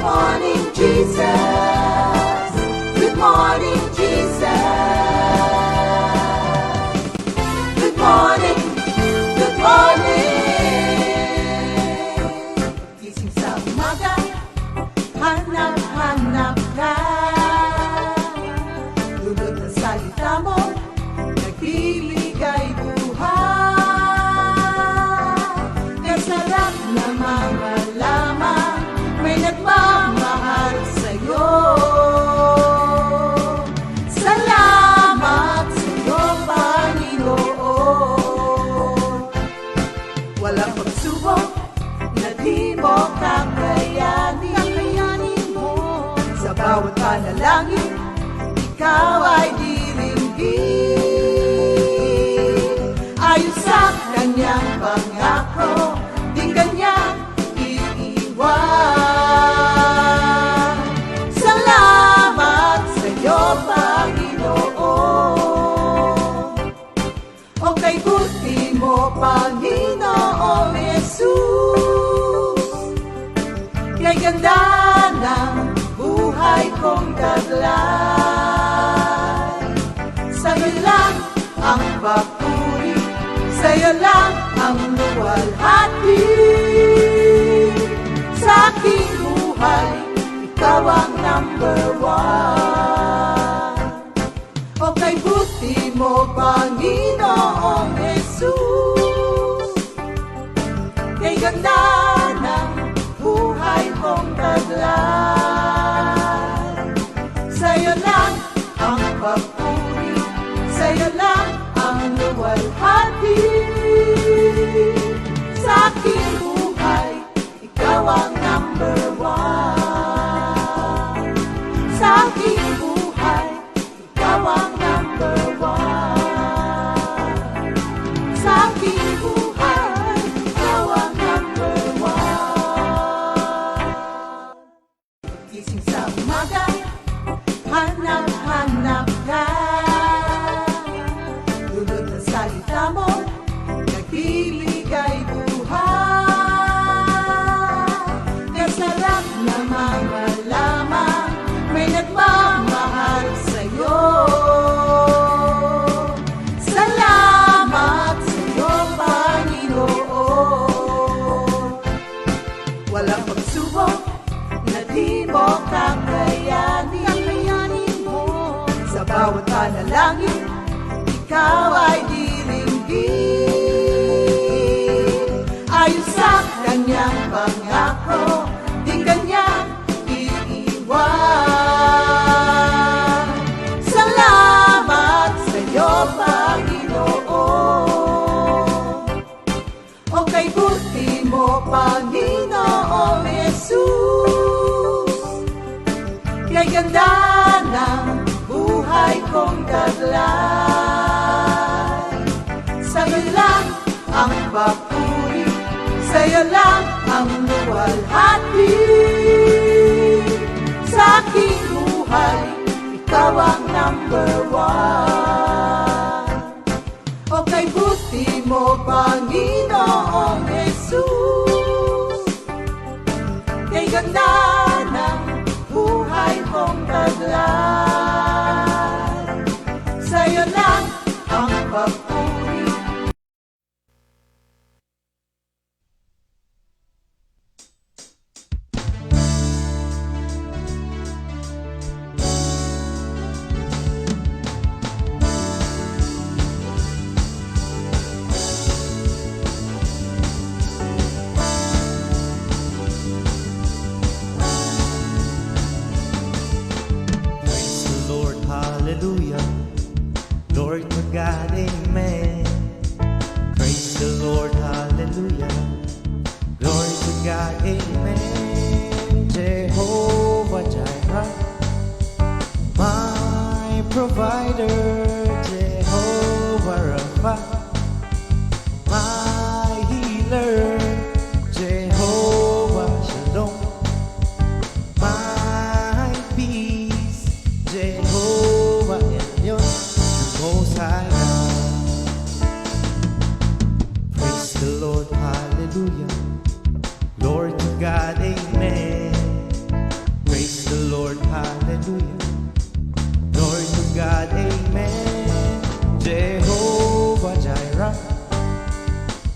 morning, Jesus. Good morning, Jesus. Good morning, good morning. Gising sa umaga, hanap-hanap ka. Lulod ng salita mo, nagbibigay buhay. Ang sarap namang malaman, may nagmamahal sa'yo. Salamat sa'yo, Panginoon. Walang pagsubok na di mo kakayanin mo. Sa bawat panalangin, ikaw ay diringgin. Ayon sa kanyang pangako, di kanya iiwan. Salamat sa'yo, Panginoon. O kay buti mo, Panginoong Jesus. Kay ganda ng buhay kong taglay. Sa'yo lang ang papuri, sa'yo lang ang luwalhati. Sa aking buhay, ikaw ang number one. O kay buti mo, Panginoong Jesus. Kay ganda ng buhay kong taglay. Sa'yo lang ang papuri, sa'yo lang ang luwalhati. Sa aking buhay, ikaw ang number one. Sa aking buhay, ikaw ang number one. Sa aking buhay, ikaw ang number one. Gising sa umaga, hanap-hanap ka. Lulod ng salita mo, nagbibigay buhay. Ang sarap namang malaman, may nagmamahal sa'yo. Salamat sa'yo, Panginoon. Walang pagsubok na di mo kakayanin mo. Sa bawat panalangin, ikaw ay diringgin. Ayon sa kanyang pangako, di kanya iiwan. Salamat sa'yo, Panginoon. O kay buti mo, Panginoong Jesus. Kay ganda ng buhay kong taglay. Sa'yo lang ang papuri, sa'yo lang ang luwalhati. Sa aking buhay, ikaw ang number one. O kay buti mo, Panginoong Jesus. Kay ganda ng buhay kong taglay. Sa'yo lang ang papuri. Praise Lord, hallelujah. Glory to God, amen. Jehovah Jireh,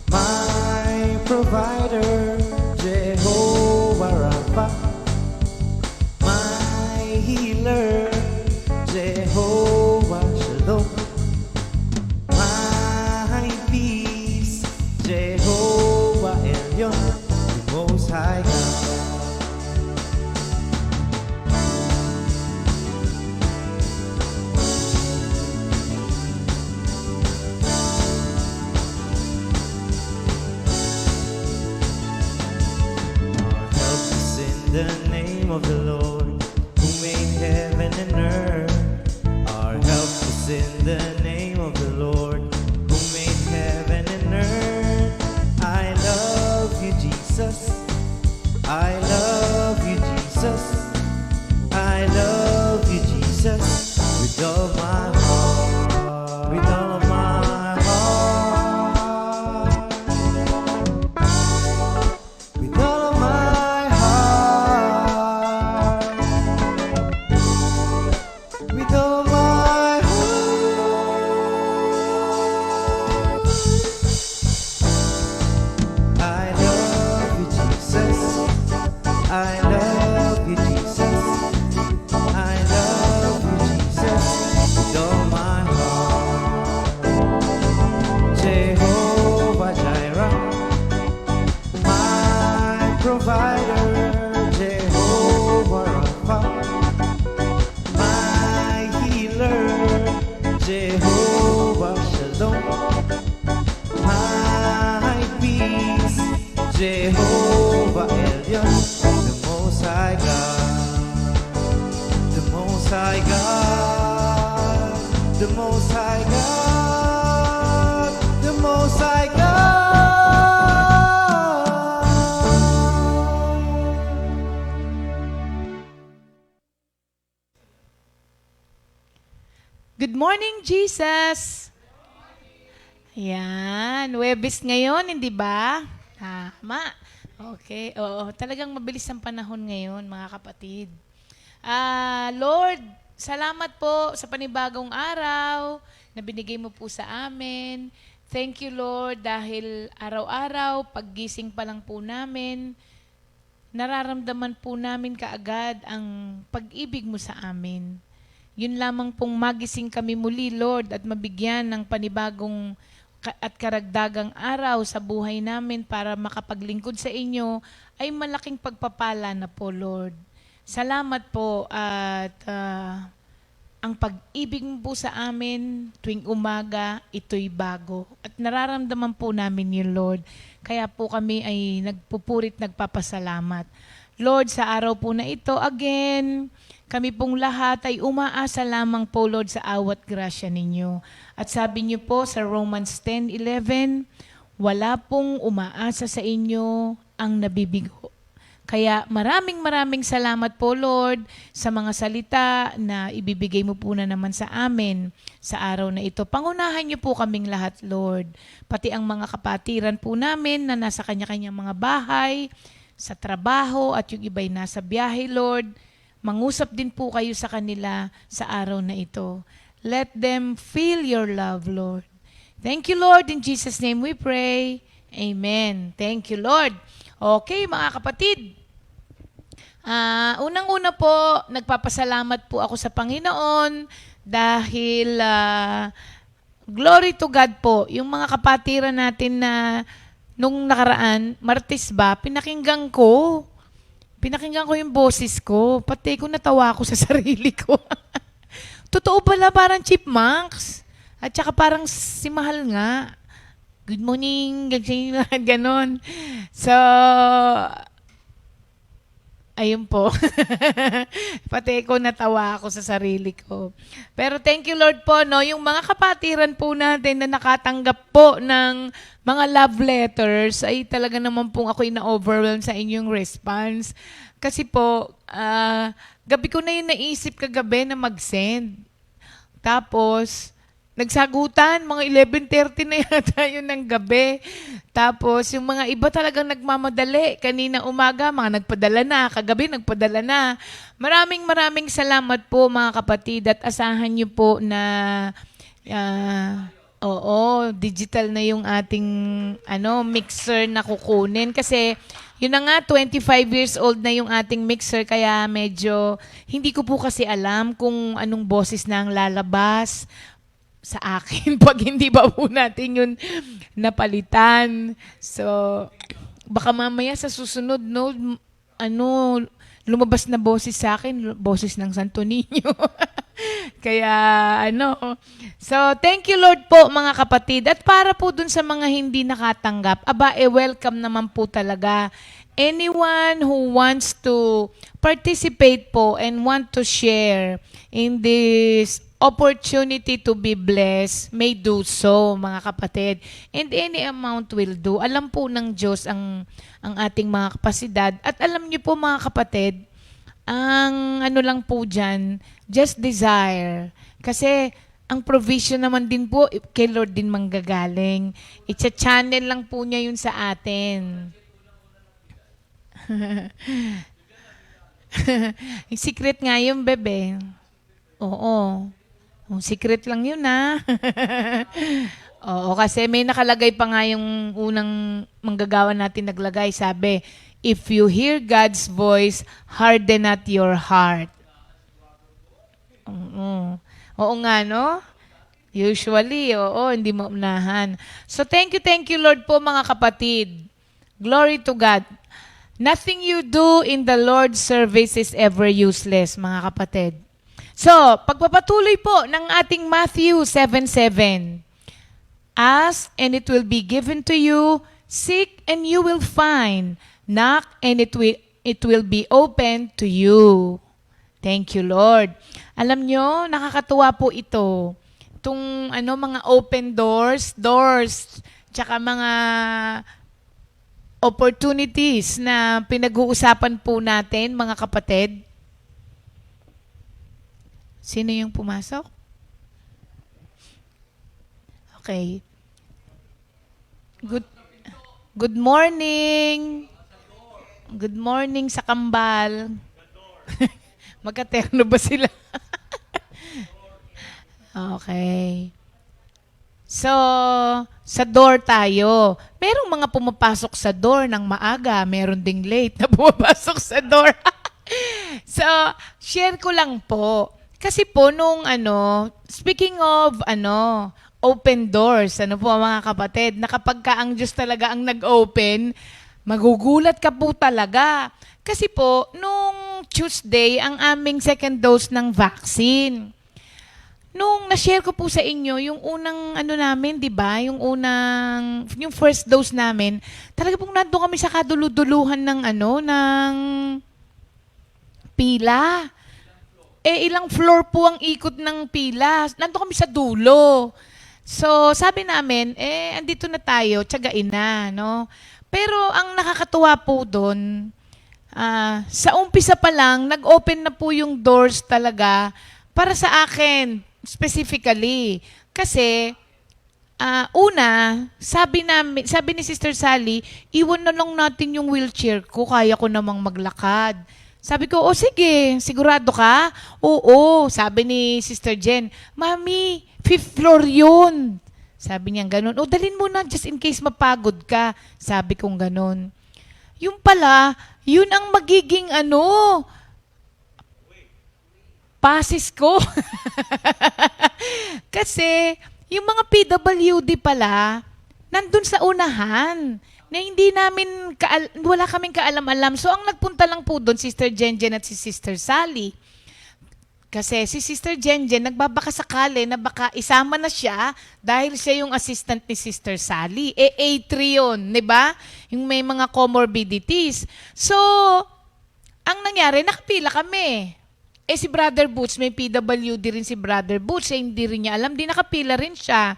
my provider. Jehovah Rapha, my healer. Jehovah Shalom, my peace. Jehovah Elyon, the Most High God. The name of the Lord, who made heaven and earth. Our help is in the name of the Lord, who made heaven and earth. I love you, Jesus. I love you, Jesus. I love you, Jesus, with all my heart, with all of my heart, with all of my heart, with all my heart. I love you, Jesus. I love you, Jesus. I love you, Jesus, with all my heart. Jehovah Jireh, my provider. Jehovah Rapha, my healer. Jehovah Shalom, my peace. Jehovah Elyon, the Most High God, the Most High God, the Most High God, the Most High God. Good morning, Jesus! Ayan, Huwebes ngayon, hindi ba? Tama. Okay, oo. Talagang mabilis ang panahon ngayon, mga kapatid. Lord, salamat po sa panibagong araw na binigay mo po sa amin. Thank you, Lord, dahil araw-araw, paggising pa lang po namin, nararamdaman po namin kaagad ang pag-ibig mo sa amin. Yun lamang pong magising kami muli, Lord, at mabigyan ng panibagong at karagdagang araw sa buhay namin para makapaglingkod sa inyo ay malaking pagpapala na po, Lord. Salamat po at ang pag-ibig mo po sa amin tuwing umaga, ito'y bago. At nararamdaman po namin yun, Lord. Kaya po kami ay nagpupurit, nagpapasalamat. Lord, sa araw po na ito, again, kami pong lahat ay umaasa lamang po, Lord, sa awat grasya ninyo. At sabi niyo po sa Romans 10:11, wala pong umaasa sa inyo ang nabibigo. Kaya maraming salamat po, Lord, sa mga salita na ibibigay mo po na naman sa amin sa araw na ito. Pangunahan niyo po kaming lahat, Lord. Pati ang mga kapatiran po namin na nasa kanya-kanyang mga bahay, sa trabaho at yung iba'y nasa biyahe, Lord. Mangusap din po kayo sa kanila sa araw na ito. Let them feel your love, Lord. Thank you, Lord. In Jesus' name we pray. Amen. Thank you, Lord. Okay, mga kapatid. Unang-una po, nagpapasalamat po ako sa Panginoon dahil glory to God po. Yung mga kapatiran natin na nung nakaraan, Martes ba, pinakinggan ko yung boses ko. Pati ko natawa ako sa sarili ko. Totoo pala, parang chipmunks. At saka parang si Mahal nga. Good morning, ganon. So, ayun po. Pati ko natawa ako sa sarili ko. Pero thank you, Lord po, no, yung mga kapatiran po natin na nakatanggap po ng mga love letters, ay talaga naman pong ako'y na-overwhelm sa inyong response. Kasi po, gabi ko na yung naisip kagabi na mag-send. Tapos, nagsagutan, mga 11:30 na yata yun ng gabi. Tapos yung mga iba talagang nagmamadali. Kanina umaga, mga nagpadala na. Kagabi, nagpadala na. Maraming salamat po mga kapatid at asahan niyo po na oo, digital na yung ating mixer na kukunin. Kasi yun na nga, 25 years old na yung ating mixer kaya medyo hindi ko po kasi alam kung anong boses na ang lalabas sa akin pag hindi ba po natin yun napalitan. So, baka mamaya sa susunod, no, lumabas na boses sa akin, boses ng Santo Niño. Kaya, So, thank you Lord po mga kapatid. At para po dun sa mga hindi nakatanggap, welcome naman po talaga. Anyone who wants to participate po and want to share in this opportunity to be blessed, may do so, mga kapatid. And any amount will do. Alam po ng Diyos ang ating mga kapasidad. At alam niyo po mga kapatid, ang lang po dyan, just desire. Kasi ang provision naman din po, kay Lord din manggagaling. Itcha-channel lang po niya yun sa atin. Secret nga yung bebe. Oo. Secret lang yun, ha? Oo, kasi may nakalagay pa nga yung unang manggagawa natin naglagay. Sabi, if you hear God's voice, harden not your heart. Oo nga, no? Usually, hindi mo unahan. So, thank you, Lord po, mga kapatid. Glory to God. Nothing you do in the Lord's service is ever useless, mga kapatid. So, pagpapatuloy po ng ating Matthew 7:7. Ask and it will be given to you. Seek and you will find. Knock and it will be open to you. Thank you, Lord. Alam nyo, nakakatuwa po ito. Itong mga open doors, tsaka mga opportunities na pinag-uusapan po natin, mga kapatid. Sino yung pumasok? Okay. Good morning. Good morning sa kambal. Magkaterno ba sila? Okay. So, sa door tayo. Merong mga pumapasok sa door ng maaga. Meron ding late na pumapasok sa door. So, share ko lang po. Kasi po nung speaking of open doors, po mga kapatid, na kapag ka ang Diyos talaga ang nag-open, magugulat ka po talaga. Kasi po, nung Tuesday, ang aming second dose ng vaccine. Nung na-share ko po sa inyo, yung unang namin, di ba? Yung first dose namin, talaga pong nandun kami sa kaduluduluhan ng ng pila. Ilang floor po ang ikot ng pila. Nandun kami sa dulo. So, sabi namin, andito na tayo, tiyagain na, no? Pero ang nakakatuwa po doon, sa umpisa pa lang, nag-open na po yung doors talaga para sa akin, specifically. Kasi, sabi ni Sister Sally, iwan na lang natin yung wheelchair ko, kaya ko namang maglakad. Sabi ko, sige, sigurado ka? Oo, sabi ni Sister Jen, Mami, 5th floor yun. Sabi niya ganun, dalhin mo na just in case mapagod ka. Sabi kong ganun. Yung pala, yun ang magiging pasis ko. Kasi, yung mga PWD pala, nandun sa unahan, na hindi namin, wala kaming kaalam-alam. So, ang nagpunta lang po doon, Sister Jenjen at si Sister Sally. Kasi si Sister Jenjen, nagbabaka sakali na baka isama na siya dahil siya yung assistant ni Sister Sally. A3 yun, di ba? Yung may mga comorbidities. So, ang nangyari, nakapila kami. Si Brother Boots, may PWD rin si Brother Boots, hindi rin niya alam, di nakapila rin siya.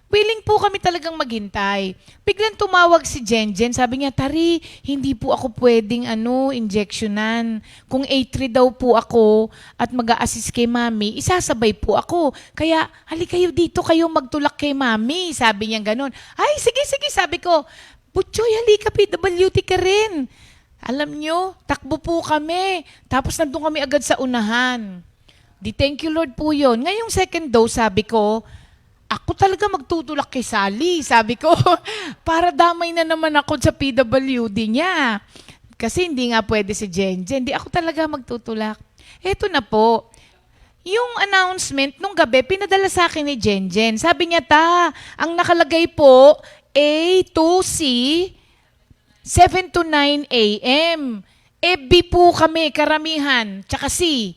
willing po kami talagang maghintay. Biglang tumawag si Jenjen, sabi niya, Tari, hindi po ako pwedeng injectionan. Kung A3 daw po ako at mag-a-assist kay Mami, isasabay po ako. Kaya, hali kayo dito, kayo magtulak kay Mami. Sabi niya ganun. Ay, sige, sabi ko, Butchoy, halika, PWT ka rin. Alam nyo, takbo po kami. Tapos nandun kami agad sa unahan. Di thank you Lord po yun. Ngayong second dose, sabi ko, ako talaga magtutulak kay Sally. Sabi ko, para damay na naman ako sa PWD niya. Kasi hindi nga pwede si Jenjen. Hindi ako talaga magtutulak. Eto na po. Yung announcement nung gabi, pinadala sa akin ni Jenjen. Sabi niya, ang nakalagay po, A to C, 7 to 9 a.m. B po kami, karamihan. Tsaka C,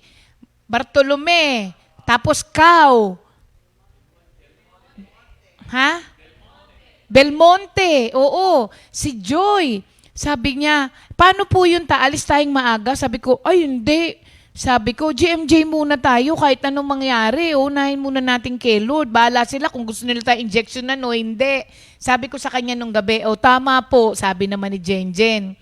Bartolome. Tapos Cow. Ha? Belmonte. Oo. Si Joy. Sabi niya, paano po yun alis tayong maaga? Sabi ko, ay hindi. Sabi ko, GMJ muna tayo kahit anong mangyari. Unahin muna natin kay Lord. Bahala sila kung gusto nila tayo injection na o hindi. Sabi ko sa kanya nung gabi, tama po. Sabi naman ni Jenjen.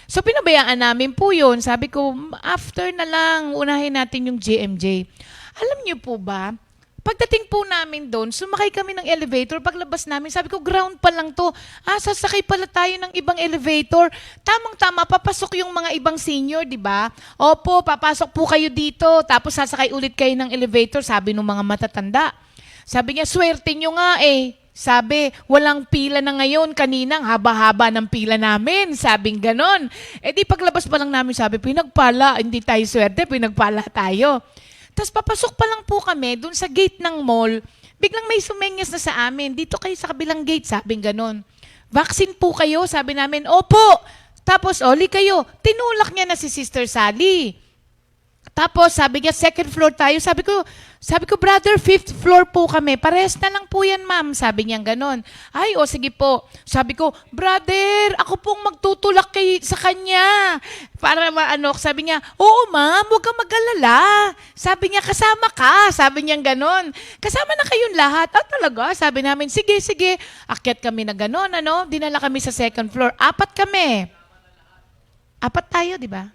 So, pinabayaan namin po yun. Sabi ko, after na lang, unahin natin yung GMJ. Alam niyo po ba, pagdating po namin doon, sumakay kami ng elevator. Paglabas namin, sabi ko, ground pa lang to. Sasakay pala tayo ng ibang elevator. Tamang-tama, papasok yung mga ibang senior, di ba? Opo, papasok po kayo dito. Tapos sasakay ulit kayo ng elevator, sabi ng mga matatanda. Sabi niya, swerte nyo nga eh. Sabi, walang pila na ngayon. Kaninang haba-haba ng pila namin. Sabing ganon. Di paglabas pa lang namin, sabi, pinagpala. Hindi tayo swerte, pinagpala tayo. Tapos papasok pa lang po kami dun sa gate ng mall. Biglang may sumenyas na sa amin. Dito kayo sa kabilang gate, sabing ganon. Vaccine po kayo, sabi namin, opo. Tapos, oli kayo. Tinulak niya na si Sister Sally. Tapos, sabi niya, second floor tayo. Sabi ko, brother, fifth floor po kami. Parehas na lang po yan, ma'am. Sabi niya ganon. Ay, sige po. Sabi ko, brother, ako pong magtutulak sa kanya. Para sabi niya, oo ma'am, huwag kang mag-alala. Sabi niya, kasama ka. Sabi niya ganon. Kasama na kayong lahat. Talaga? Sabi namin, sige. Akyat kami na ganon, Dinala kami sa second floor. 4 kami. 4 tayo, di ba?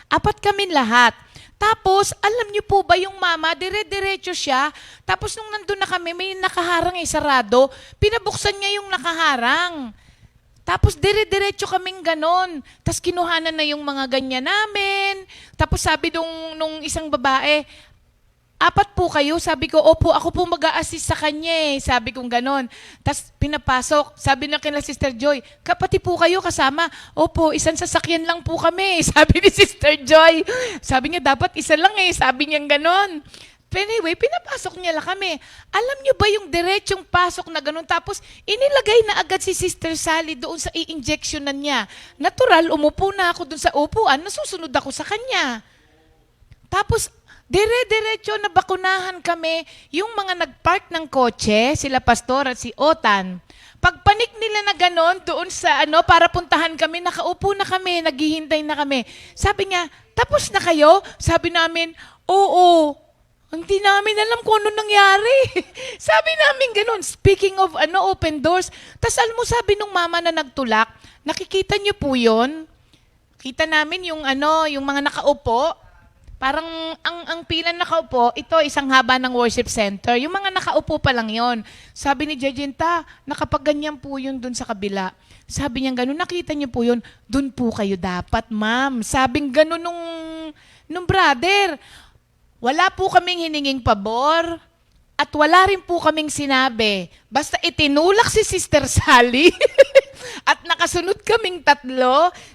4 kami lahat. Tapos, alam niyo po ba yung mama, dire-diretso siya. Tapos nung nandun na kami, may nakaharang sarado. Pinabuksan niya yung nakaharang. Tapos dire-diretso kaming ganon. Tapos kinuhanan na yung mga ganyan namin. Tapos sabi nung isang babae, 4 po kayo? Sabi ko, opo, ako po mag-a-assist sa kanya eh. Sabi kong ganon. Tapos pinapasok. Sabi na kina Sister Joy, kapati po kayo kasama? Opo, isang sasakyan lang po kami. Sabi ni Sister Joy. Sabi niya, dapat isa lang eh. Sabi niya ganon. Anyway, pinapasok niya lang kami. Alam niyo ba yung diretsong pasok na ganon? Tapos inilagay na agad si Sister Sally doon sa i-injectionan niya. Natural, umupo na ako doon sa upuan. Nasusunod ako sa kanya. Tapos, dire-diretso na bakunahan kami yung mga nagpark ng kotse, sila Pastor at si Otan. Pagpanik nila na ganon doon sa para puntahan kami, nakaupo na kami, naghihintay na kami. Sabi niya, tapos na kayo? Sabi namin, oo. Hindi namin alam kung ano nangyari. Sabi namin ganon, speaking of open doors. Tapos alam mo, sabi nung mama na nagtulak, nakikita niyo po yun? Kita namin yung mga nakaupo. Parang ang pila nakaupo, ito isang haba ng worship center. Yung mga nakaupo pa lang yon. Sabi ni Jejenta, nakapaganyan po yun dun sa kabila. Sabi niya gano'n, nakita niyo po yun, dun po kayo dapat, ma'am. Sabing gano'n nung brother. Wala po kaming hininging pabor at wala rin po kaming sinabi. Basta itinulak si Sister Sally at nakasunod kaming 3,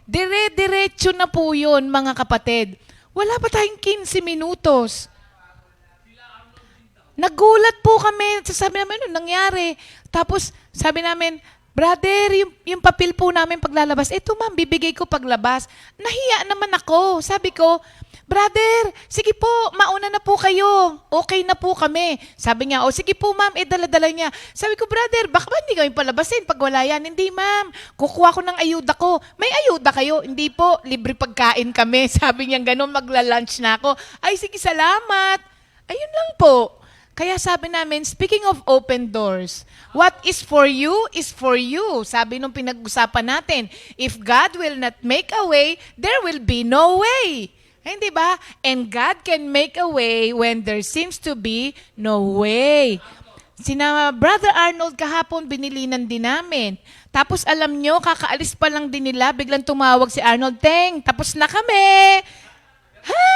dire-diretso na po yun, mga kapatid. Wala pa tayong 15 minutos. Nagulat po kami. Sabi namin, ano nangyari? Tapos sabi namin, brother, yung papel po namin paglalabas, eto ma'am, bibigay ko paglabas. Nahiya naman ako. Sabi ko, brother, sige po, mauna na po kayo. Okay na po kami. Sabi niya, sige po ma'am, dala-dala niya. Sabi ko, brother, baka ba hindi kami palabasin pag wala yan? Hindi ma'am, kukuha ko ng ayuda ko. May ayuda kayo? Hindi po, libre pagkain kami. Sabi niya, ganun, magla-lunch na ako. Ay, sige, salamat. Ayun lang po. Kaya sabi namin, speaking of open doors, what is for you is for you. Sabi nung pinag-usapan natin, if God will not make a way, there will be no way. Hindi ba? And God can make a way when there seems to be no way. Sina Brother Arnold kahapon, binilinan din namin. Tapos alam nyo, kakaalis pa lang din nila, biglang tumawag si Arnold, Teng, tapos na kami. Ha?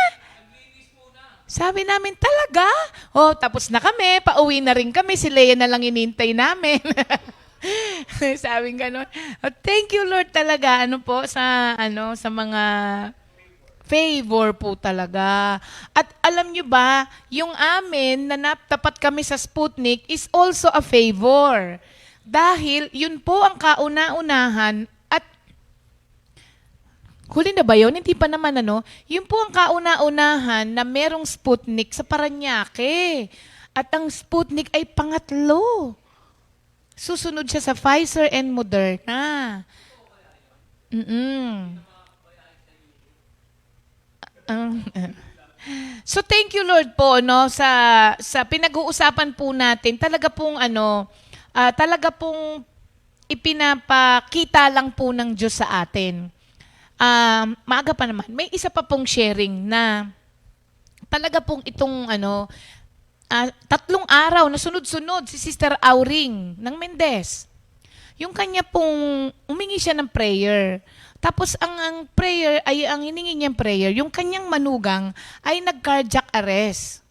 Sabi namin, talaga? Oh, tapos na kami, pauwi na rin kami, si Leia na lang inintay namin. Sabi gano'n. Oh, thank you Lord talaga, sa mga favor po talaga. At alam nyo ba, yung amin na natapat kami sa Sputnik is also a favor. Dahil yun po ang kauna-unahan at huli na ba yun? Hindi pa naman Yun po ang kauna-unahan na merong Sputnik sa Parañaque. At ang Sputnik ay pangatlo. Susunod siya sa Pfizer and Moderna. So thank you Lord po sa pinag-uusapan po natin. Talaga pong ipinapakita lang po ng Diyos sa atin. Maaga pa naman. May isa pa pong sharing na talaga pong itong 3 araw na sunod-sunod si Sister Auring ng Mendez. Yung kanya pong umingi siya ng prayer. Tapos ang prayer ay ang hiningi niyang prayer, yung kanyang manugang ay nag-cardiac arrest.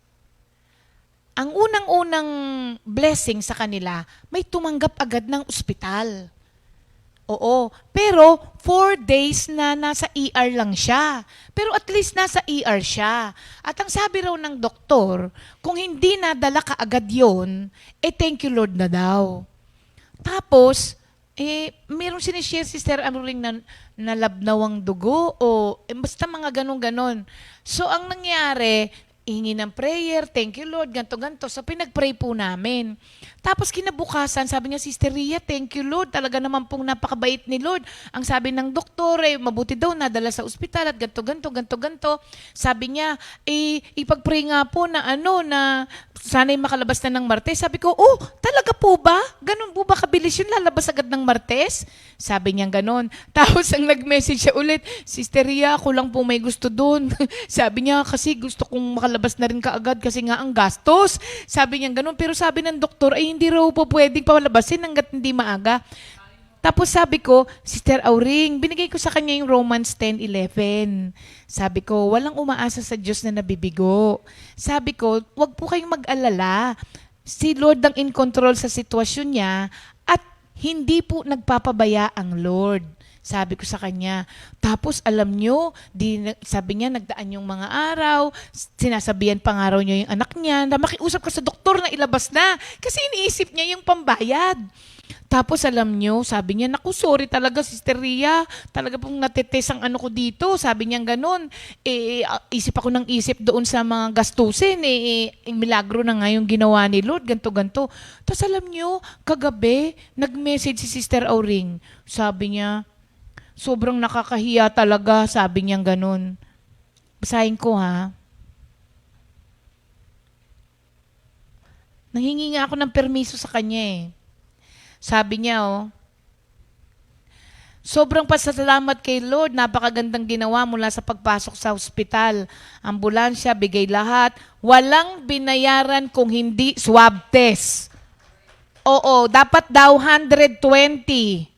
Ang unang-unang blessing sa kanila, may tumanggap agad ng ospital. Oo, pero 4 days na nasa ER lang siya. Pero at least nasa ER siya. At ang sabi raw ng doktor, kung hindi nadala ka agad yun, thank you Lord na daw. Tapos, mayroong sinishare si Sister Amuring na nalabnawang dugo o basta mga ganon-ganon. So, ang nangyari, hingi ng prayer, thank you Lord, ganto-ganto. So, pinag-pray po namin. Tapos, kinabukasan, sabi niya, Sister Ria, thank you Lord. Talaga naman pong napakabait ni Lord. Ang sabi ng doktor, mabuti daw, nadala sa ospital at ganto-ganto, ganto-ganto. Sabi niya, ipag-pray nga po na na sana'y makalabas na ng Martes. Sabi ko, talaga po ba? Ganun po ba kabilis yun, lalabas agad ng Martes? Sabi niya ganon. Tapos, ang nag-message siya ulit, Sister Ria, ako lang po may gusto doon. Sabi niya, kasi gusto kong makalabas na rin kaagad kasi nga ang gastos. Sabi niya ganon. Pero sabi ng doktor, ay hindi raw po pwedeng palabasin hanggat hindi maaga. Tapos sabi ko, Sister Auring, binigay ko sa kanya yung Romans 10:11. Sabi ko, walang umaasa sa Diyos na nabibigo. Sabi ko, wag po kayong mag-alala. Si Lord ang in control sa sitwasyon niya at hindi po nagpapabaya ang Lord. Sabi ko sa kanya. Tapos alam nyo, sabi niya, nagdaan yung mga araw, sinasabihan pang araw niya yung anak niya, na makiusap ka sa doktor na ilabas na. Kasi iniisip niya yung pambayad. Tapos alam nyo, sabi niya, naku, sorry talaga, Sister Ria. Talaga pong natetes ang ko dito. Sabi niya ganon. Isip ako ng isip doon sa mga gastusin. Milagro na nga yung ginawa ni Lord, ganto-ganto. Tapos alam nyo, kagabi, nag-message si Sister Auring. Sabi niya, sobrang nakakahiya talaga, sabi niya ganon. Basahin ko ha. Nanghingi nga ako ng permiso sa kanya Sabi niya sobrang pasasalamat kay Lord, napakagandang ginawa mula sa pagpasok sa ospital. Ambulansya, bigay lahat. Walang binayaran kung hindi swab test. Oo, dapat daw 120.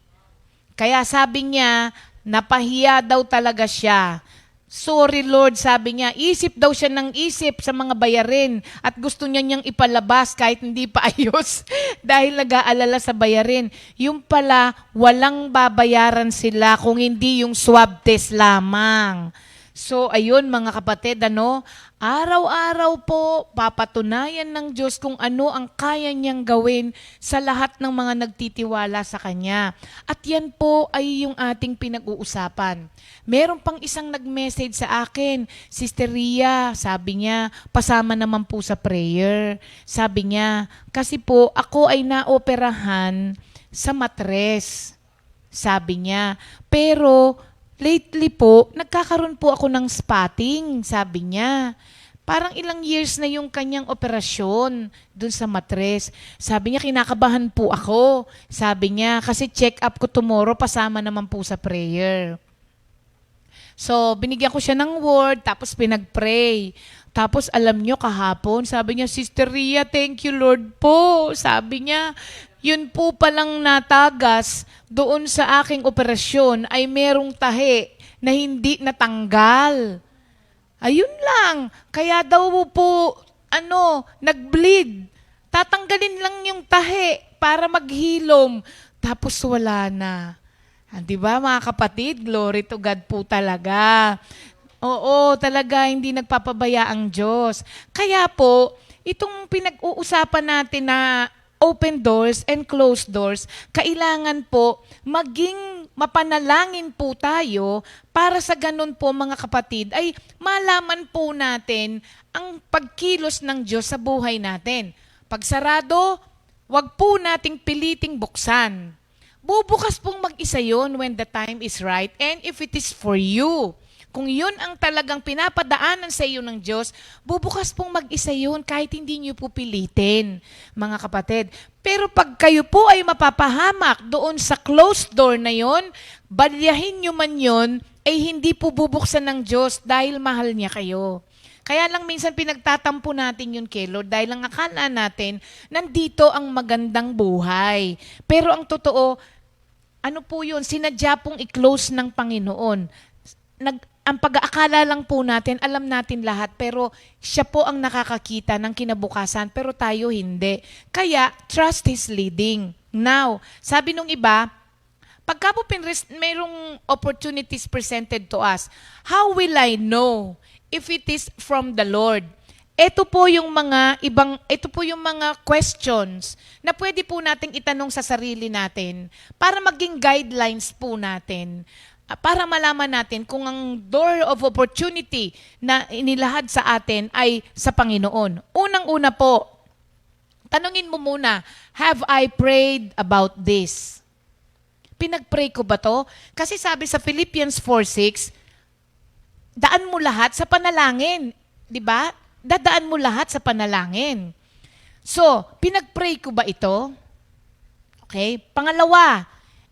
Kaya sabi niya, napahiya daw talaga siya. Sorry Lord, sabi niya, isip daw siya ng isip sa mga bayarin at gusto niya niyang ipalabas kahit hindi pa ayos dahil nag-aalala sa bayarin. Yung pala, walang babayaran sila kung hindi yung swab test lamang. So, ayun mga kapatid, araw-araw po papatunayan ng Diyos kung ano ang kaya niyang gawin sa lahat ng mga nagtitiwala sa Kanya. At yan po ay yung ating pinag-uusapan. Meron pang isang nag-message sa akin, Sister Ria, sabi niya, pasama naman po sa prayer. Sabi niya, kasi po ako ay naoperahan sa matres. Sabi niya, pero lately po, nagkakaroon po ako ng spotting, sabi niya. parang ilang years na yung kanyang operasyon dun sa matres. Sabi niya, kinakabahan po ako. Sabi niya, kasi check up ko tomorrow, pasama naman po sa prayer. So, binigyan ko siya ng word, tapos pinag-pray. Tapos, alam nyo, kahapon, sabi niya, Sister Ria, thank you Lord po. Sabi niya, yun po palang natagas doon sa aking operasyon ay merong tahi na hindi natanggal. Ayun lang. Kaya daw po, nag-bleed. Tatanggalin lang yung tahi para maghilom. Tapos wala na. Di ba mga kapatid? Glory to God po talaga. Oo, talaga hindi nagpapabaya ang Diyos. Kaya po, itong pinag-uusapan natin na open doors and closed doors, kailangan po maging mapanalangin po tayo para sa ganun po mga kapatid ay malaman po natin ang pagkilos ng Diyos sa buhay natin. Pag sarado, wag po nating piliting buksan. Bubukas pong mag-isa yun when the time is right and if it is for you. Kung yun ang talagang pinapadaanan sa iyo ng Diyos, bubukas pong mag-isa yun kahit hindi niyo po pilitin, mga kapatid. Pero pag kayo po ay mapapahamak doon sa closed door na yon, balyahin niyo man yon, ay hindi po bubuksan ng Diyos dahil mahal niya kayo. Kaya lang minsan pinagtatampo natin yun kay Lord dahil ang akala natin, nandito ang magandang buhay. Pero ang totoo, ano po yun, sinadya pong i-close ng Panginoon. Ang pag-aakala lang po natin, alam natin lahat, pero siya po ang nakakakita ng kinabukasan, pero tayo hindi. Kaya, trust His leading. Now, sabi nung iba, pagka po mayroong opportunities presented to us, how will I know if it is from the Lord? Ito po yung mga questions na pwede po nating itanong sa sarili natin para maging guidelines po natin. Para malaman natin kung ang door of opportunity na inilahad sa atin ay sa Panginoon. Unang-una po, tanungin mo muna, have I prayed about this? Pinag-pray ko ba to? Kasi sabi sa Philippians 4:6, daan mo lahat sa panalangin. Di ba? Dadaan mo lahat sa panalangin. So, pinag-pray ko ba ito? Okay. Pangalawa,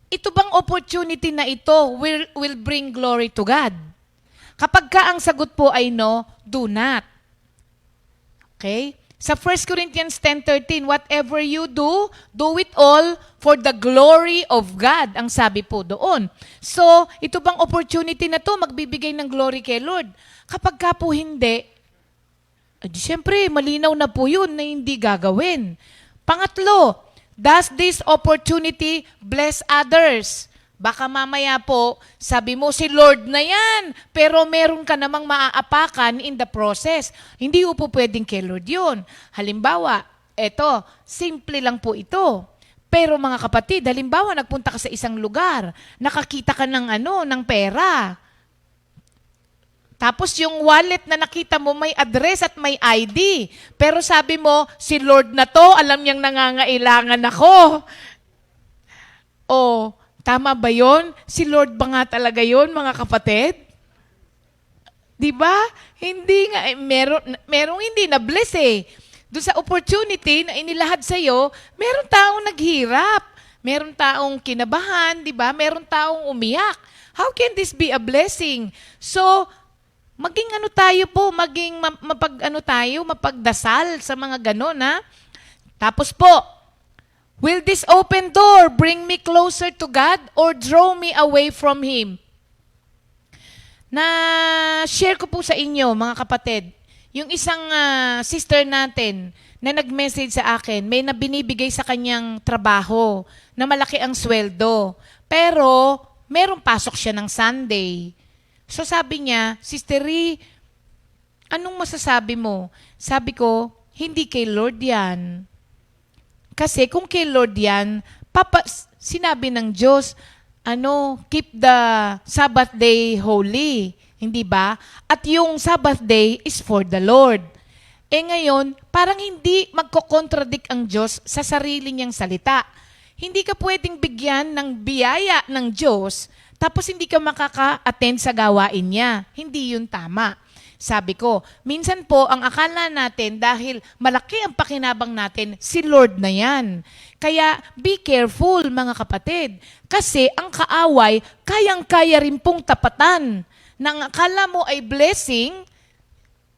ito bang opportunity na ito will bring glory to God? Kapag ka ang sagot po ay no, do not. Okay? Sa 1 Corinthians 10:13, whatever you do, do it all for the glory of God. Ang sabi po doon. So, ito bang opportunity na to magbibigay ng glory kay Lord? Kapag ka po hindi, siyempre, malinaw na po yun na hindi gagawin. Pangatlo, does this opportunity bless others? Baka mamaya po, sabi mo, si Lord na yan, pero meron ka namang maaapakan in the process. Hindi po pwedeng kay Lord yun. Halimbawa, eto, simple lang po ito. Pero mga kapatid, halimbawa, nagpunta ka sa isang lugar, nakakita ka ng pera. Tapos yung wallet na nakita mo may address at may ID. Pero sabi mo, si Lord na to, alam niyang nangangailangan ako. O, tama ba yon? Si Lord ba nga talaga yon, mga kapatid? Di ba? Hindi nga, merong hindi na bless eh. Doon sa opportunity na inilahad sa'yo, meron taong naghirap. Meron taong kinabahan, di ba? Meron taong umiyak. How can this be a blessing? So, maging mapagdasal sa mga ganon, ha? Tapos po, will this open door bring me closer to God or draw me away from Him? Na-share ko po sa inyo, mga kapatid, yung isang sister natin na nag-message sa akin, may nabinibigay sa kanyang trabaho na malaki ang sweldo. Pero, merong pasok siya ng Sunday. So sabi niya, Sister Ri, anong masasabi mo? Sabi ko, hindi kay Lord yan. Kasi kung kay Lord yan, sinabi ng Diyos, keep the Sabbath day holy. Hindi ba? At yung Sabbath day is for the Lord. Ngayon, parang hindi magkokontradict ang Diyos sa sarili niyang salita. Hindi ka pwedeng bigyan ng biyaya ng Diyos tapos hindi ka makaka-attend sa gawain niya. Hindi yun tama. Sabi ko, minsan po ang akala natin dahil malaki ang pakinabang natin, si Lord na yan. Kaya be careful mga kapatid. Kasi ang kaaway, kayang-kaya rin pong tapatan. Nang akala mo ay blessing,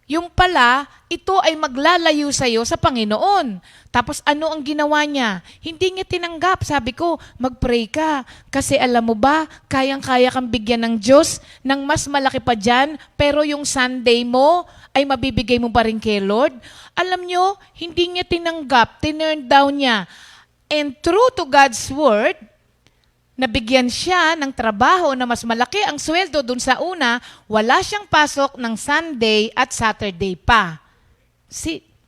yung pala, ito ay maglalayo sa'yo sa Panginoon. Tapos ano ang ginawa niya? Hindi niya tinanggap. Sabi ko, mag-pray ka. Kasi alam mo ba, kayang-kaya kang bigyan ng Diyos ng mas malaki pa dyan, pero yung Sunday mo ay mabibigay mo pa rin kay Lord. Alam nyo, hindi niya tinanggap, tinurn down niya. And true to God's word, nabigyan siya ng trabaho na mas malaki ang sweldo dun sa una, wala siyang pasok ng Sunday at Saturday pa.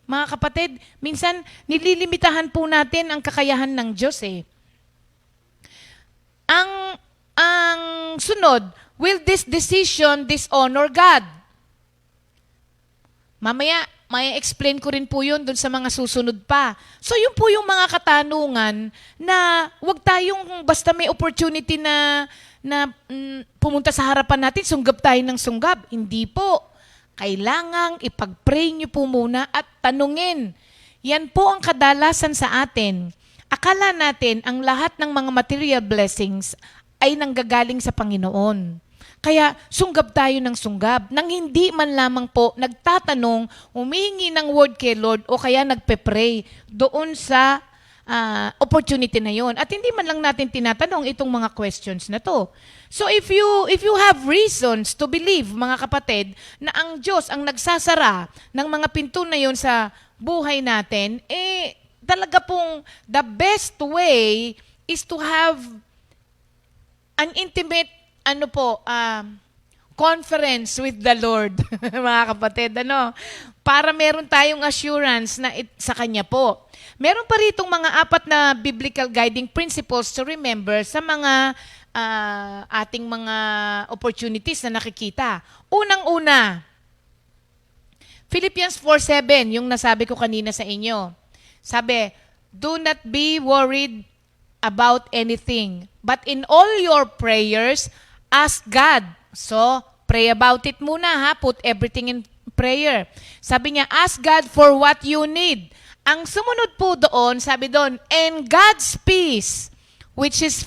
Mga kapatid, minsan nililimitahan po natin ang kakayahan ng Diyos eh. Ang sunod, will this decision dishonor God? Mamaya, may explain ko rin po yun dun sa mga susunod pa. So yun po yung mga katanungan na wag tayong basta may opportunity na pumunta sa harapan natin, sunggab tayo ng sunggab. Hindi po. Kailangang ipag-pray nyo po muna at tanungin. Yan po ang kadalasan sa atin. Akala natin ang lahat ng mga material blessings ay nanggagaling sa Panginoon. Kaya sunggab tayo ng sunggab nang hindi man lamang po nagtatanong, humihingi ng word kay Lord o kaya nagpe-pray doon sa opportunity na yon. At hindi man lang natin tinatanong itong mga questions na to. So if you have reasons to believe, mga kapatid, na ang Diyos ang nagsasara ng mga pinto na yon sa buhay natin, talaga pong the best way is to have an intimate conference with the Lord, mga kapatid, para meron tayong assurance na sa Kanya po. Meron pa ritong mga 4 na biblical guiding principles to remember sa mga ating mga opportunities na nakikita. Unang-una, Philippians 4:7, yung nasabi ko kanina sa inyo. Sabi, do not be worried about anything, but in all your prayers, ask God. So, pray about it muna ha. Put everything in prayer. Sabi niya, ask God for what you need. Ang sumunod po doon, sabi doon, and God's peace, which is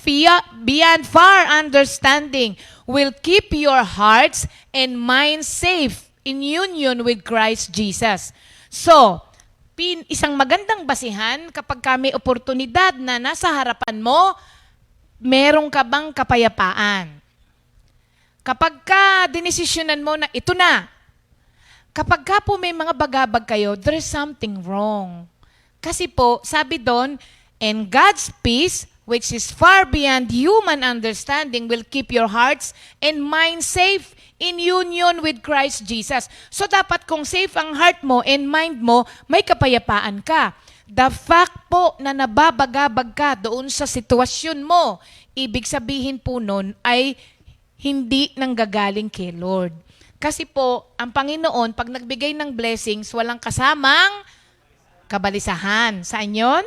beyond far understanding, will keep your hearts and minds safe in union with Christ Jesus. So, isang magandang basihan kapag may oportunidad na nasa harapan mo, meron ka bang kapayapaan? Kapag ka dinesisyonan mo na ito na, kapag ka po may mga bagabag kayo, there's something wrong. Kasi po, sabi doon, and God's peace, which is far beyond human understanding, will keep your hearts and minds safe in union with Christ Jesus. So dapat kung safe ang heart mo and mind mo, may kapayapaan ka. The fact po na nababagabag ka doon sa sitwasyon mo, ibig sabihin po nun ay hindi nanggagaling kay Lord. Kasi po, ang Panginoon, pag nagbigay ng blessings, walang kasamang kabalisahan. Saan yun?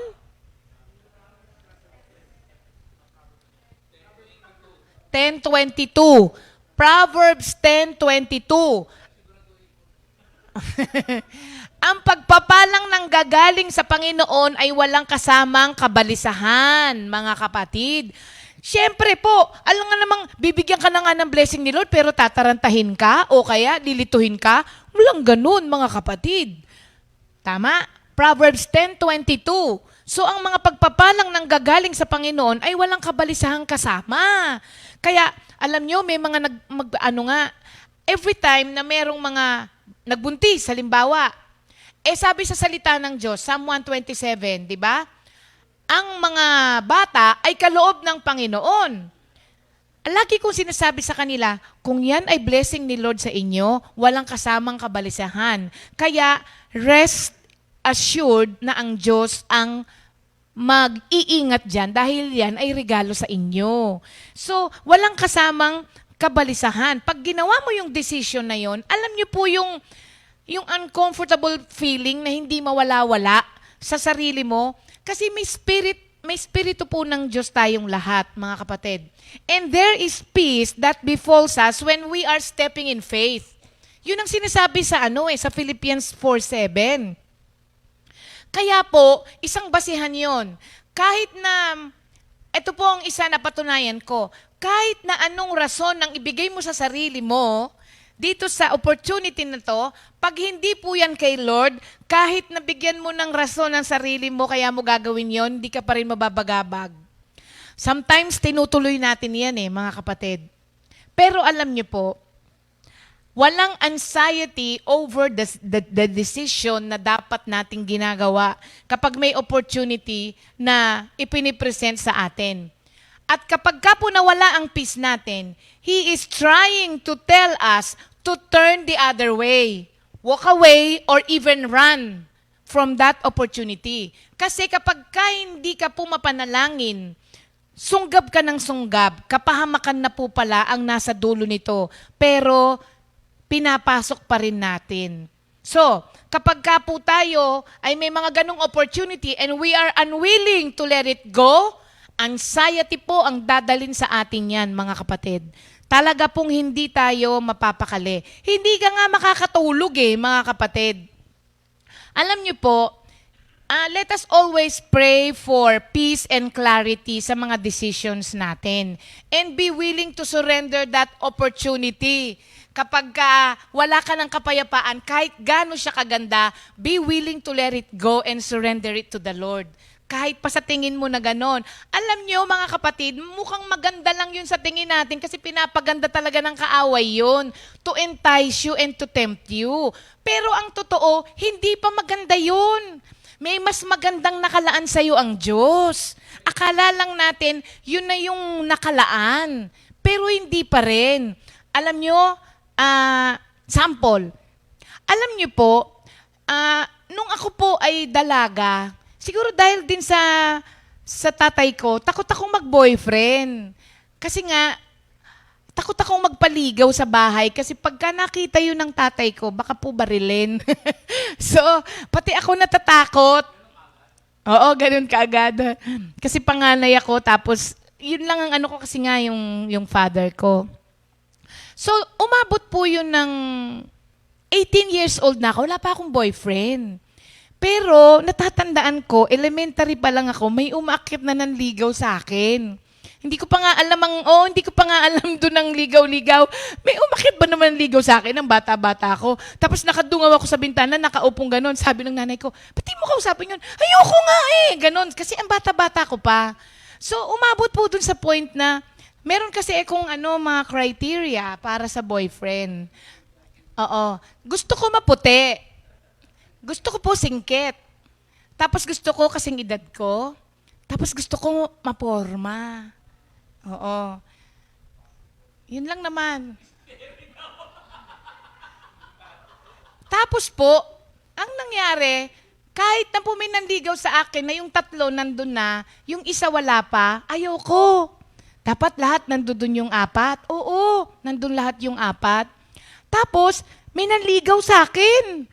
Proverbs 10:22. Ang pagpapalang nanggagaling sa Panginoon ay walang kasamang kabalisahan, mga kapatid. Siyempre po, alam nga namang bibigyan ka na nga ng blessing ni Lord pero tatarantahin ka o kaya lilituhin ka. Walang ganun, mga kapatid. Tama? Proverbs 10:22. So ang mga pagpapalang nanggagaling sa Panginoon ay walang kabalisahang kasama. Kaya alam nyo, may mga every time na merong mga nagbuntis, halimbawa, sabi sa salita ng Diyos, Psalm 127, di ba? Ang mga bata ay kaloob ng Panginoon. Lagi kong sinasabi sa kanila, kung yan ay blessing ni Lord sa inyo, walang kasamang kabalisahan. Kaya rest assured na ang Diyos ang mag-iingat dyan dahil yan ay regalo sa inyo. So, walang kasamang kabalisahan. Pag ginawa mo yung decision na yon, alam niyo po yung uncomfortable feeling na hindi mawala-wala sa sarili mo. Kasi may spirito po ng Diyos tayong lahat, mga kapatid. And there is peace that befalls us when we are stepping in faith. Yun ang sinasabi sa sa Philippians 4:7. Kaya po, isang basihan yon. Kahit na, ito po ang isa na patunayan ko, kahit na anong rason ang ibigay mo sa sarili mo, dito sa opportunity na to, pag hindi po yan kay Lord, kahit nabigyan mo ng rason ang sarili mo, kaya mo gagawin yon, hindi ka pa rin mababagabag. Sometimes, tinutuloy natin yan mga kapatid. Pero alam niyo po, walang anxiety over the decision na dapat nating ginagawa kapag may opportunity na ipinipresent sa atin. At kapag ka po nawala ang peace natin, He is trying to tell us to turn the other way, walk away, or even run from that opportunity. Kasi kapag ka hindi ka po mapanalangin, sunggab ka ng sunggab, kapahamakan na po pala ang nasa dulo nito. Pero pinapasok pa rin natin. So, kapag ka po tayo ay may mga ganong opportunity and we are unwilling to let it go, anxiety po ang dadalin sa atin yan, mga kapatid. Talaga pong hindi tayo mapapakali. Hindi ka nga makakatulog mga kapatid. Alam niyo po, let us always pray for peace and clarity sa mga decisions natin. And be willing to surrender that opportunity. Kapag wala ka ng kapayapaan, kahit gaano siya kaganda, be willing to let it go and surrender it to the Lord. Kahit pa sa tingin mo na ganon. Alam nyo mga kapatid, mukhang maganda lang yun sa tingin natin kasi pinapaganda talaga ng kaaway yun to entice you and to tempt you. Pero ang totoo, hindi pa maganda yun. May mas magandang nakalaan sa'yo ang Diyos. Akala lang natin, yun na yung nakalaan. Pero hindi pa rin. Alam nyo, sample. Alam niyo po, nung ako po ay dalaga, siguro dahil din sa tatay ko, takot akong mag-boyfriend. Kasi nga, takot akong magpaligaw sa bahay kasi pagka nakita yun ng tatay ko, baka po barilin. So, pati ako natatakot. Oo, ganun kaagad. Kasi panganay ako, tapos yun lang ang ano ko kasi nga yung father ko. So, umabot po yun ng 18 years old na ako. Wala pa akong boyfriend. Pero, natatandaan ko, elementary pa lang ako, may umaakit na nanligaw sa akin. Hindi ko pa nga alam doon ng ligaw-ligaw. May umaakit ba naman ligaw sa akin ng bata-bata ako? Tapos nakadungaw ako sa bintana, nakaupong ganon. Sabi ng nanay ko, pati mo kausapin yun? Ayoko nga ganon. Kasi ang bata-bata ko pa. So, umabot po dun sa point na, meron kasi akong mga criteria para sa boyfriend. Oo. Gusto ko maputi. Gusto ko po singkit. Tapos gusto ko kasing edad ko. Tapos gusto ko maporma. Oo. Yun lang naman. Tapos po, ang nangyari, kahit na po may nanligaw sa akin na yung 3 nandun na, yung isa wala pa, ayoko. Dapat lahat nandun yung 4. Oo, nandun lahat yung 4. Tapos, may nanligaw sa akin.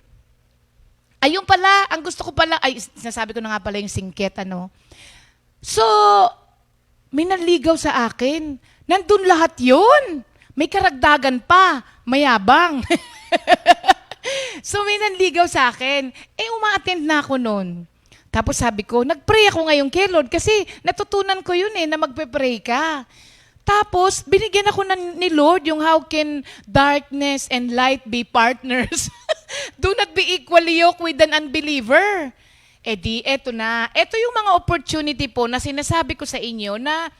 Ayun pala, ang gusto ko pala, sinasabi ko na nga pala yung singket, So, may nanligaw sa akin. Nandun lahat yun. May karagdagan pa. Mayabang. So, may nanligaw sa akin. Uma-attend na ako nun. Tapos sabi ko, nag-pray ako ngayon kay Lord kasi natutunan ko yun na magpe-pray ka. Tapos, binigyan ako ni Lord yung how can darkness and light be partners. Do not be equally yoked with an unbeliever. Eto na. Eto yung mga opportunity po na sinasabi ko sa inyo na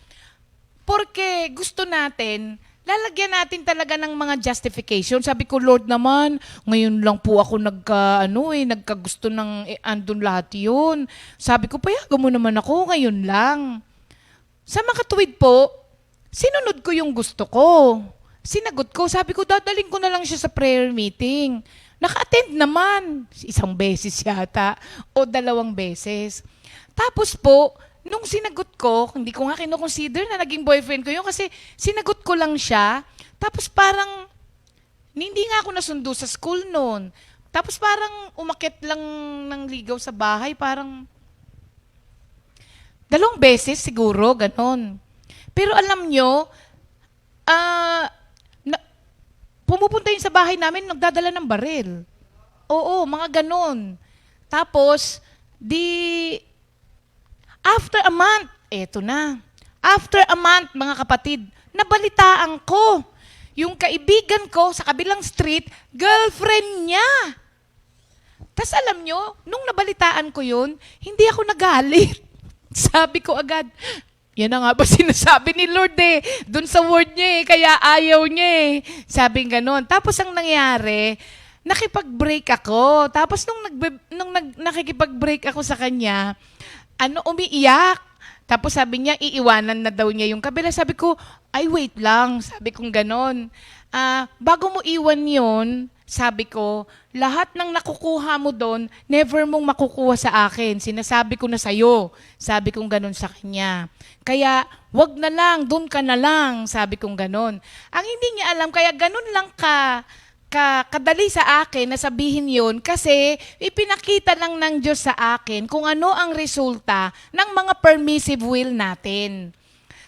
porque gusto natin, lalagyan natin talaga ng mga justification. Sabi ko, Lord naman, ngayon lang po ako nagkagusto ng andun lahat yun. Sabi ko, payagan mo naman ako, ngayon lang. Sa makatuwid po, sinunod ko yung gusto ko. Sinagot ko, sabi ko, dadaling ko na lang siya sa prayer meeting. Naka-attend naman. 1 beses yata o 2 beses. Tapos po, nung sinagot ko, hindi ko nga kinoconsider na naging boyfriend ko yun kasi sinagot ko lang siya. Tapos parang, hindi nga ako nasundo sa school noon. Tapos parang umakyat lang ng ligaw sa bahay. Parang 2 beses siguro, ganon. Pero alam nyo, pumupunta yun sa bahay namin, nagdadala ng baril. Oo, mga ganun. Tapos, after a month, eto na. After a month, mga kapatid, nabalitaan ko. Yung kaibigan ko sa kabilang street, girlfriend niya. Tas alam nyo, nung nabalitaan ko yun, hindi ako nagalit. Sabi ko agad, yan na nga ba sinasabi ni Lord dun sa word niya kaya ayaw niya Sabi ganon. Tapos ang nangyari, nakipag-break ako. Tapos nung nakikipag-break ako sa kanya, umiiyak. Tapos sabi niya, iiwanan na daw niya yung kabila. Sabi ko, ay wait lang. Sabi kong ganon. Bago mo iwan yon, sabi ko, lahat ng nakukuha mo doon, never mong makukuha sa akin. Sinasabi ko na sa'yo. Sabi kong ganon sa kanya. Kaya, wag na lang, doon ka na lang. Sabi kong ganon. Ang hindi niya alam, kaya ganon lang kadali sa akin na sabihin yun kasi ipinakita lang ng Diyos sa akin kung ano ang resulta ng mga permissive will natin.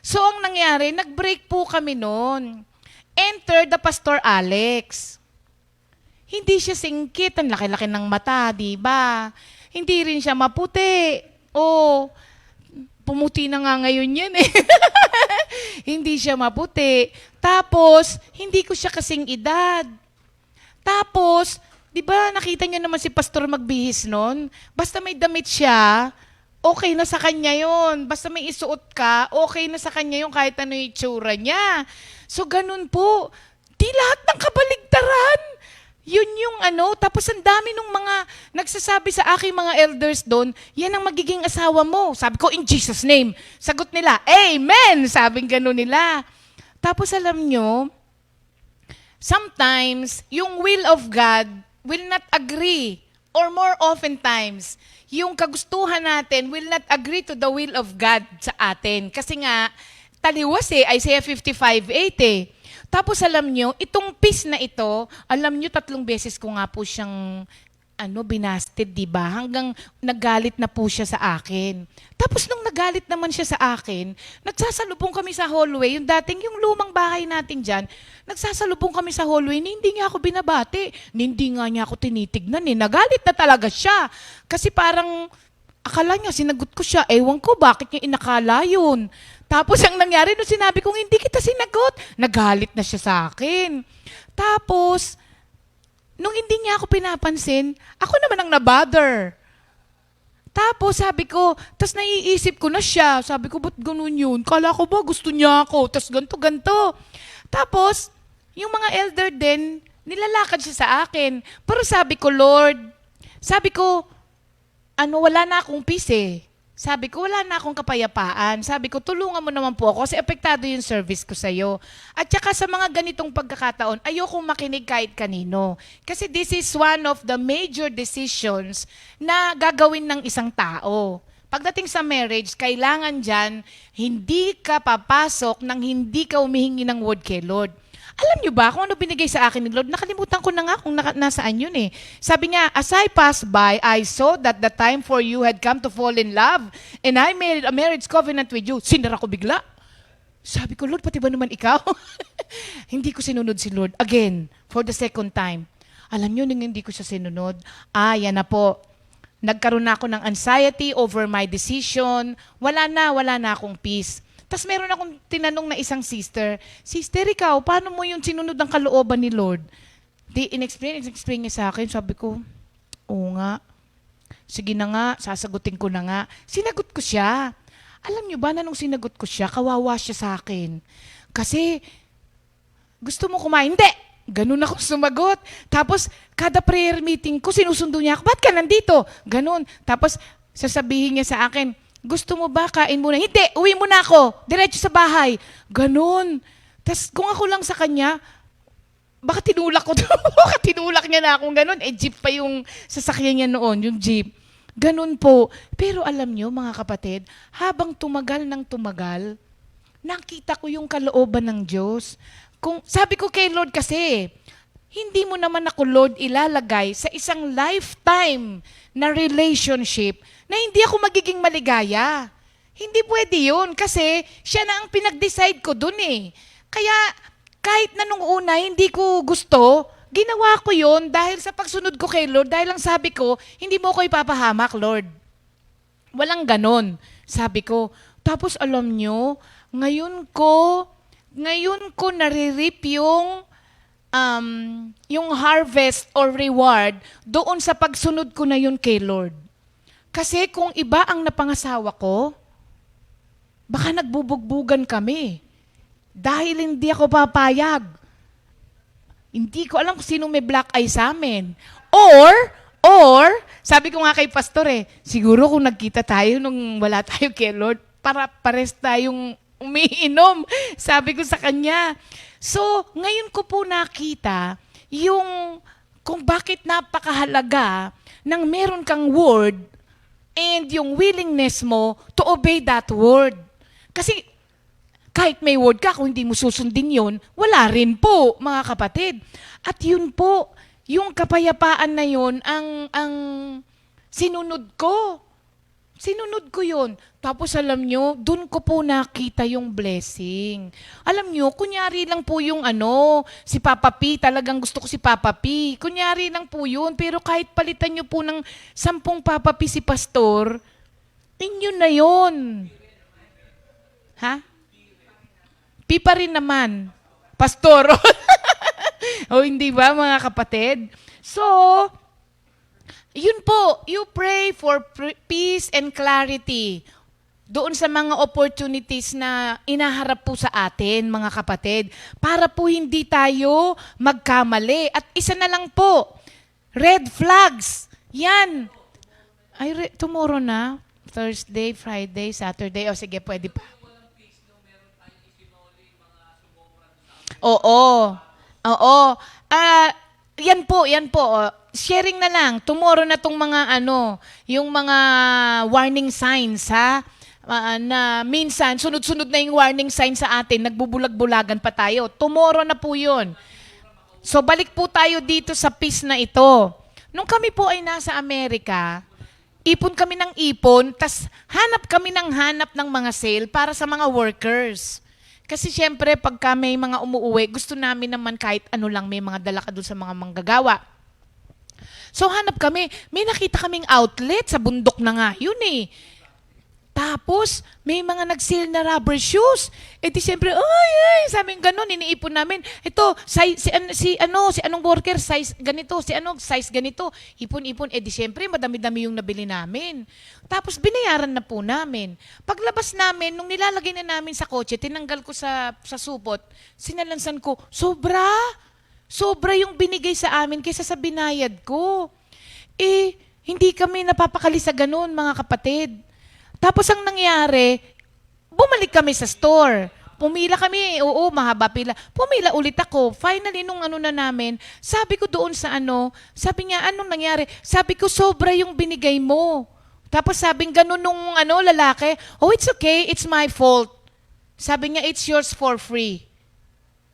So, ang nangyari, nag-break po kami noon. Enter the Pastor Alex. Hindi siya singkit, ang laki-laki ng mata, di ba? Hindi rin siya maputi. Pumuti na nga ngayon yan Hindi siya maputi. Tapos, hindi ko siya kasing edad. Tapos, di ba nakita niyo naman si Pastor magbihis noon? Basta may damit siya, okay na sa kanya yon. Basta may isuot ka, okay na sa kanya yung kahit ano yung itsura niya. So, ganun po. Di lahat ng kabaligtaran. Yun yung tapos ang dami nung mga nagsasabi sa aking mga elders doon, yan ang magiging asawa mo. Sabi ko, in Jesus' name. Sagot nila, Amen! Sabing gano'n nila. Tapos alam nyo, sometimes, yung will of God will not agree. Or more often times, yung kagustuhan natin will not agree to the will of God sa atin. Kasi nga, taliwas Isaiah 55:8 Tapos alam nyo, itong peace na ito, alam nyo 3 beses ko nga po siyang binasted, di ba? Hanggang nagalit na po siya sa akin. Tapos nung nagalit naman siya sa akin, nagsasalubong kami sa hallway, yung dating yung lumang bahay natin dyan, nagsasalubong kami sa hallway, hindi niya ako binabati, hindi nga niya ako tinitignan nagalit na talaga siya. Kasi parang, akala niya, sinagot ko siya, ewan ko, bakit niya inakala yun? Tapos ang nangyari, nung sinabi kong hindi kita sinagot, nagalit na siya sa akin. Tapos, nung hindi niya ako pinapansin, ako naman ang nabother. Tapos sabi ko, tas naiisip ko na siya. Sabi ko, ba't ganun yun? Kala ko ba gusto niya ako? Tas ganto. Tapos, yung mga elder din, nilalakad siya sa akin. Pero sabi ko, Lord, wala na akong peace Sabi ko, wala na akong kapayapaan. Sabi ko, tulungan mo naman po ako kasi apektado yung service ko sa'yo. At saka sa mga ganitong pagkakataon, ayokong makinig kahit kanino. Kasi this is one of the major decisions na gagawin ng isang tao. Pagdating sa marriage, kailangan dyan, hindi ka papasok nang hindi ka humihingi ng word kay Lord. Alam niyo ba kung ano binigay sa akin ni Lord? Nakalimutan ko na nga kung nasaan yun Sabi niya, as I passed by, I saw that the time for you had come to fall in love, and I made a marriage covenant with you. Sinara ko bigla. Sabi ko, Lord, pati ba naman ikaw? Hindi ko sinunod si Lord. Again, for the second time. Alam niyo, nung hindi ko siya sinunod, yan na po. Nagkaroon na ako ng anxiety over my decision. Wala na akong peace. Tapos meron akong tinanong na isang sister, Sister, ikaw, paano mo yung sinunod ang kalooban ni Lord? In-explain niya sa akin. Sabi ko, oo nga. Sige na nga, sasagutin ko na nga. Sinagot ko siya. Alam niyo ba na nung sinagot ko siya, kawawa siya sa akin. Kasi, gusto mo kumain? Hindi! Ganun ako sumagot. Tapos, kada prayer meeting ko, sinusundo niya ako, ba't ka nandito? Ganun. Tapos, sasabihin niya sa akin, gusto mo ba kain muna? Hindi, uwi muna ako. Diretso sa bahay. Ganon. Tapos kung ako lang sa kanya, baka tinulak ko. Baka tinulak niya na akong ganon. Jeep pa yung sasakyan niya noon, yung jeep. Ganon po. Pero alam niyo, mga kapatid, habang tumagal ng tumagal, nakita ko yung kalooban ng Diyos. Sabi ko kay Lord kasi, hindi mo naman ako, Lord, ilalagay sa isang lifetime na relationship na hindi ako magiging maligaya. Hindi pwede yun kasi siya na ang pinag-decide ko dun Kaya kahit na nung una hindi ko gusto, ginawa ko yon dahil sa pagsunod ko kay Lord, dahil lang sabi ko, hindi mo ko ipapahamak, Lord. Walang ganon, sabi ko. Tapos alam nyo, ngayon ko naririp yung harvest or reward doon sa pagsunod ko na yun kay Lord. Kasi kung iba ang napangasawa ko, baka nagbubugbugan kami. Dahil hindi ako papayag. Hindi ko alam kung sino may black eye sa amin. Or, sabi ko nga kay pastor siguro kung nagkita tayo nung wala tayo kay Lord, para pares tayong umiinom. Sabi ko sa kanya. So, ngayon ko po nakita yung kung bakit napakahalaga nang meron kang word and yung willingness mo to obey that word. Kasi kahit may word ka, kung hindi mo susundin yun, wala rin po, mga kapatid. At yun po, yung kapayapaan na yun, ang sinunod ko. Sinunod ko yun. Tapos alam nyo, dun ko po nakita yung blessing. Alam nyo, kunyari lang po yung si Papa P, talagang gusto ko si Papa P. Kunyari lang po yun, pero kahit palitan nyo po ng 10 Papa P si Pastor, inyo na yun. Ha? P pa rin naman. Pastor. O hindi ba mga kapatid? So, yun po, you pray for peace and clarity doon sa mga opportunities na inaharap po sa atin, mga kapatid, para po hindi tayo magkamali. At isa na lang po, red flags. Yan. Tomorrow na? Thursday, Friday, Saturday. O sige, pwede pa. Oo. Yan po. Sharing na lang. Tomorrow na tong mga yung mga warning signs, ha? Na minsan, sunod-sunod na yung warning signs sa atin, nagbubulag-bulagan pa tayo. Tomorrow na po yun. So, balik po tayo dito sa peace na ito. Nung kami po ay nasa Amerika, ipon kami ng ipon, tas hanap kami ng hanap ng mga sale para sa mga workers. Kasi syempre, pagka may mga umuuwi, gusto namin naman kahit ano lang, may mga dala ka doon sa mga manggagawa. So hanap kami, may nakita kaming outlet, sa bundok na nga yun Tapos, may mga nag-sale na rubber shoes. Di siyempre, sabi ganun, iniipon namin. Ito, si anong worker, size ganito, size ganito. Ipon-ipon. Di siyempre, madami-dami yung nabili namin. Tapos, binayaran na po namin. Paglabas namin, nung nilalagay na namin sa kotse, tinanggal ko sa supot, sinalansan ko, sobra yung binigay sa amin kaysa sa binayad ko. Hindi kami napapakali sa ganun, mga kapatid. Tapos ang nangyari, bumalik kami sa store. Pumila kami, mahaba pila. Pumila ulit ako. Finally, nung na namin, sabi ko doon sa sabi niya, anong nangyari? Sabi ko, sobra yung binigay mo. Tapos sabing ganun nung lalaki, it's okay, it's my fault. Sabi niya, it's yours for free.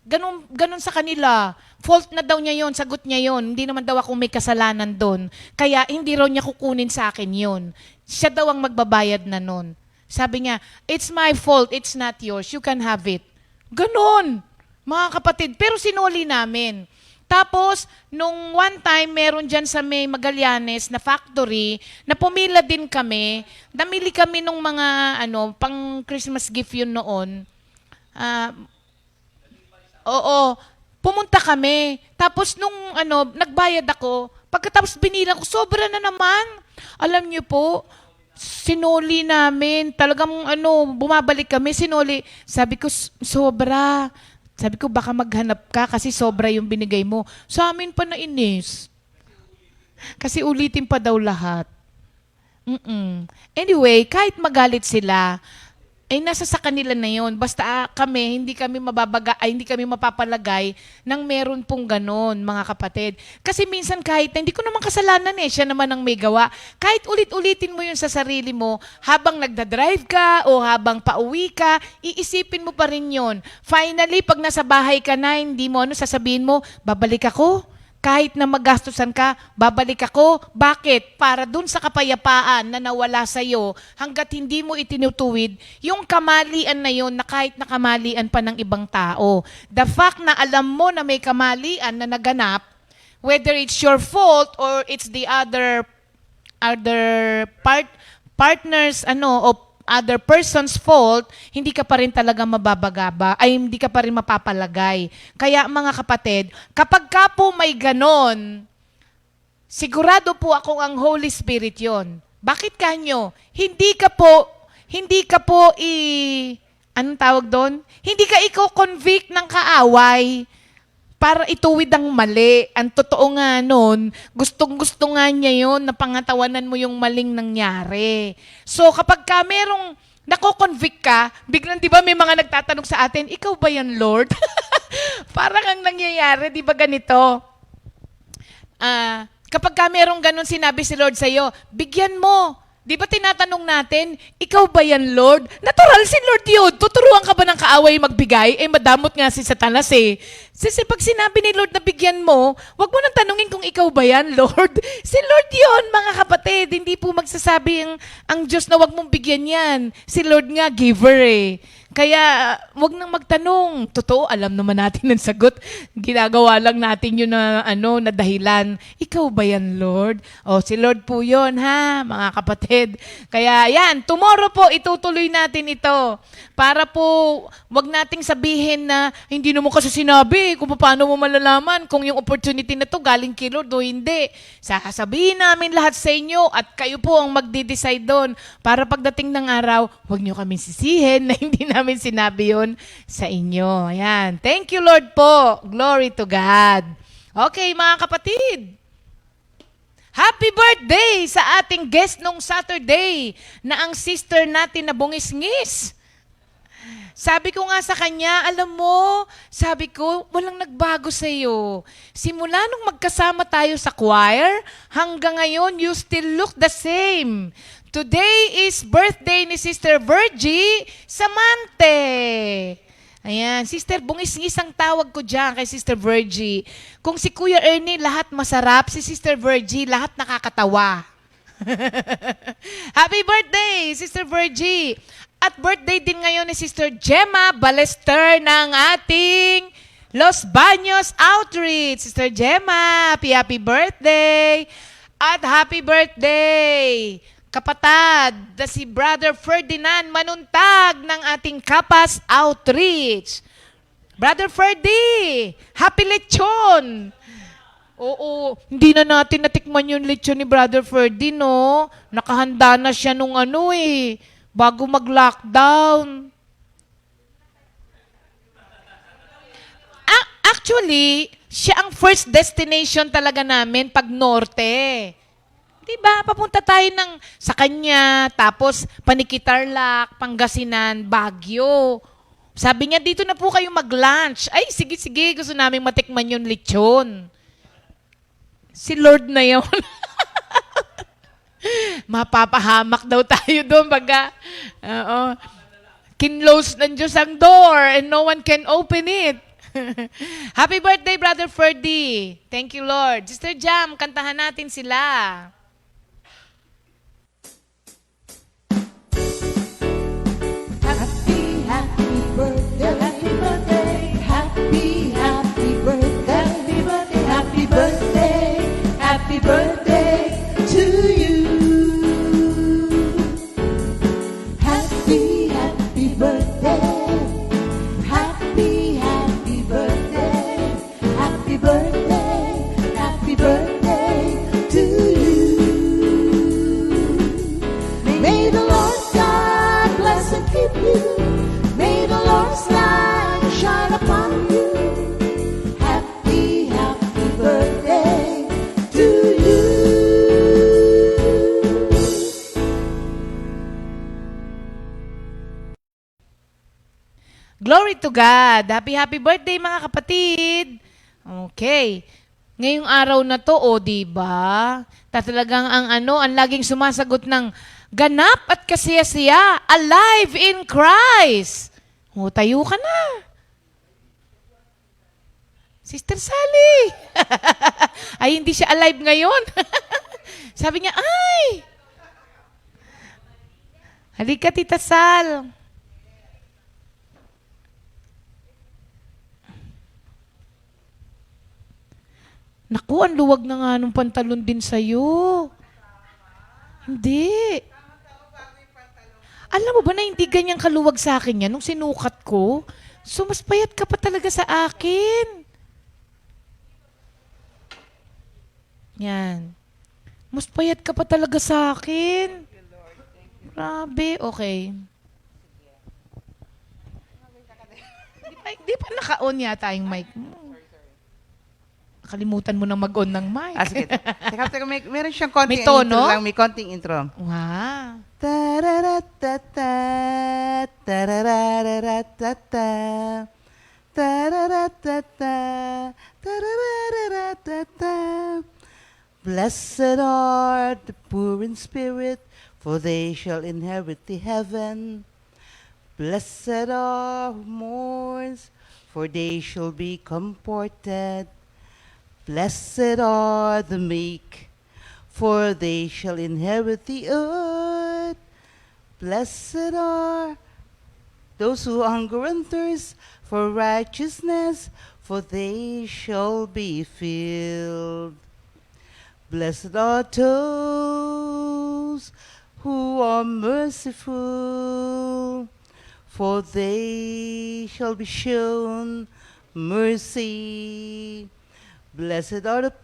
Ganun sa kanila. Fault na daw niya yon, sagot niya yon. Hindi naman daw ako may kasalanan doon. Kaya hindi raw niya kukunin sa akin yon. Siya daw ang magbabayad na nun. Sabi niya, it's my fault, it's not yours. You can have it. Ganon, mga kapatid. Pero sinuli namin. Tapos, nung one time, meron dyan sa may Magallanes na factory, na pumila din kami. Namili kami nung mga, pang Christmas gift yun noon. Pumunta kami. Tapos nung nagbayad ako, pagkatapos binilang ko, sobra na naman. Alam niyo po, sinuli namin. Talagang bumabalik kami, sinuli. Sabi ko, sobra. Sabi ko, baka maghanap ka kasi sobra yung binigay mo. Sa amin pa nainis. Kasi ulitin pa daw lahat. Anyway, kahit magalit sila, nasa sa kanila na yun. Basta hindi kami mapapalagay nang meron pong ganon, mga kapatid. Kasi minsan kahit hindi ko naman kasalanan siya naman ang may gawa. Kahit ulit-ulitin mo yun sa sarili mo, habang nagdadrive ka o habang pauwi ka, iisipin mo pa rin yun. Finally, pag nasa bahay ka na, hindi mo sasabihin mo, babalik ako. kahit na magastusan ka, babalik ako. Bakit? Para dun sa kapayapaan na nawala sa'yo, hanggat hindi mo itinutuwid, yung kamalian na yon na kahit na kamalian pa ng ibang tao. The fact na alam mo na may kamalian na naganap, whether it's your fault or it's the other partners o other person's fault, hindi ka pa rin talaga mababagaba, ay hindi ka pa rin mapapalagay. Kaya mga kapatid, kapag ka po may ganon, sigurado po akong ang Holy Spirit yon. Bakit kanyo? Hindi ka po anong tawag doon? Hindi ka i-convict ng kaaway para ituwid ang mali. Ang totoo nga nun, gustong-gusto nga niya yun na pangatawanan mo yung maling nangyari. So kapag ka merong nako-convict ka, biglang di ba may mga nagtatanong sa atin, ikaw ba yan, Lord? Parang ang nangyayari, di ba ganito? Kapag ka merong ganun sinabi si Lord sa'yo, bigyan mo. Di ba tinatanong natin, ikaw ba yan, Lord? Natural si Lord yun. Tuturuan ka ba ng kaaway magbigay? Madamot nga si Satanas eh. Kasi pag sinabi ni Lord na bigyan mo, wag mo nang tanungin kung ikaw ba yan, Lord. Si Lord yun, mga kapatid. Hindi po magsasabi ang Diyos na wag mong bigyan yan. Si Lord nga, giver eh. Kaya, wag nang magtanong. Totoo, alam naman natin ang sagot. Ginagawa lang natin yun na dahilan. Ikaw ba yan, Lord? Si Lord po yun, ha, mga kapatid. Kaya, yan, tomorrow po, itutuloy natin ito. Para po, wag nating sabihin na, hindi naman kasi sinabi kung paano mo malalaman kung yung opportunity na to galing kay Lord o hindi. Sasabihin namin lahat sa inyo at kayo po ang magde-decide doon. Para pagdating ng araw, wag nyo kami sisihin na hindi namin sinabi yun sa inyo. Ayan. Thank you, Lord po. Glory to God. Okay, mga kapatid. Happy birthday sa ating guest nung Saturday na ang sister natin na bungis-ngis. Sabi ko nga sa kanya, alam mo, sabi ko, walang nagbago sa iyo. Simula nung magkasama tayo sa choir, hanggang ngayon, you still look the same. Today is birthday ni Sister Virgie Samante. Ayan, Sister Bungis-ngis ang tawag ko dyan kay Sister Virgie. Kung si Kuya Ernie lahat masarap, si Sister Virgie lahat nakakatawa. Happy birthday, Sister Virgie! At birthday din ngayon ni Sister Gemma Balester ng ating Los Baños Outreach. Sister Gemma, happy birthday! At happy birthday! Kapatad, na si Brother Ferdinand Manuntag ng ating Kapas Outreach. Brother Ferdy, happy lechon! Oo, hindi na natin natikman yung lechon ni Brother Ferdy, no? Nakahanda na siya nung bago mag-lockdown. Actually, siya ang first destination talaga namin pag norte. Diba? Papunta tayo sa kanya, tapos Panikitarlac, Pangasinan, Baguio. Sabi niya, dito na po kayo mag-lunch. Ay, sige, gusto namin matikman yung lechon. Si Lord na yun. Mapapahamak daw tayo doon, baga. Kinlose ng Diyos ang door and no one can open it. Happy birthday, Brother Ferdy. Thank you, Lord. Sister Jam, kantahan natin sila. Happy birthday, happy birthday, happy birthday, happy birthday, happy birthday to you. Happy birthday, happy birthday, happy birthday, happy birthday to you. May the Lord God bless and keep you. May the Lord's light shine upon you. Happy birthday to you. Glory to God. Happy birthday, mga kapatid. Okay. Ngayong araw na to, diba? Talagang ang laging sumasagot ng ganap at kasiyasiya, alive in Christ. Tayo ka na. Sister Sally! Ay, hindi siya alive ngayon. Sabi niya, ay! Halika, Tita Sal. Naku, ang luwag na nga nung pantalon din sa'yo. Hindi. Alam mo ba na hindi ganyan kaluwag sa akin yan nung sinukat ko? So, mas payat ka pa talaga sa akin. Yan. Mas payat ka pa talaga sa akin. Grabe, okay. Di pa naka-on yata yung mic mo. Nakalimutan mo na mag-on ng mic. Sige. Teka, meron siyang konting May tono? intro lang. May konting intro. Wow. Tararatata, tarararatata, tararatata, tarararatata. Blessed are the poor in spirit, for they shall inherit the heaven. Blessed are who mourns, for they shall be comforted. Blessed are the meek, for they shall inherit the earth. Blessed are those who hunger and thirst for righteousness, for they shall be filled. Blessed are those who are merciful, for they shall be shown mercy. Blessed are the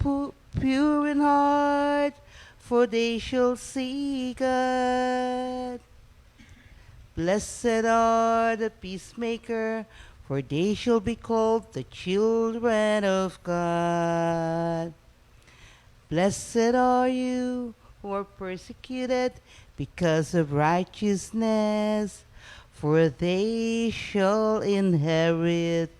pure in heart, for they shall see God. Blessed are the peacemaker, for they shall be called the children of God. Blessed are you who are persecuted because of righteousness, for they shall inherit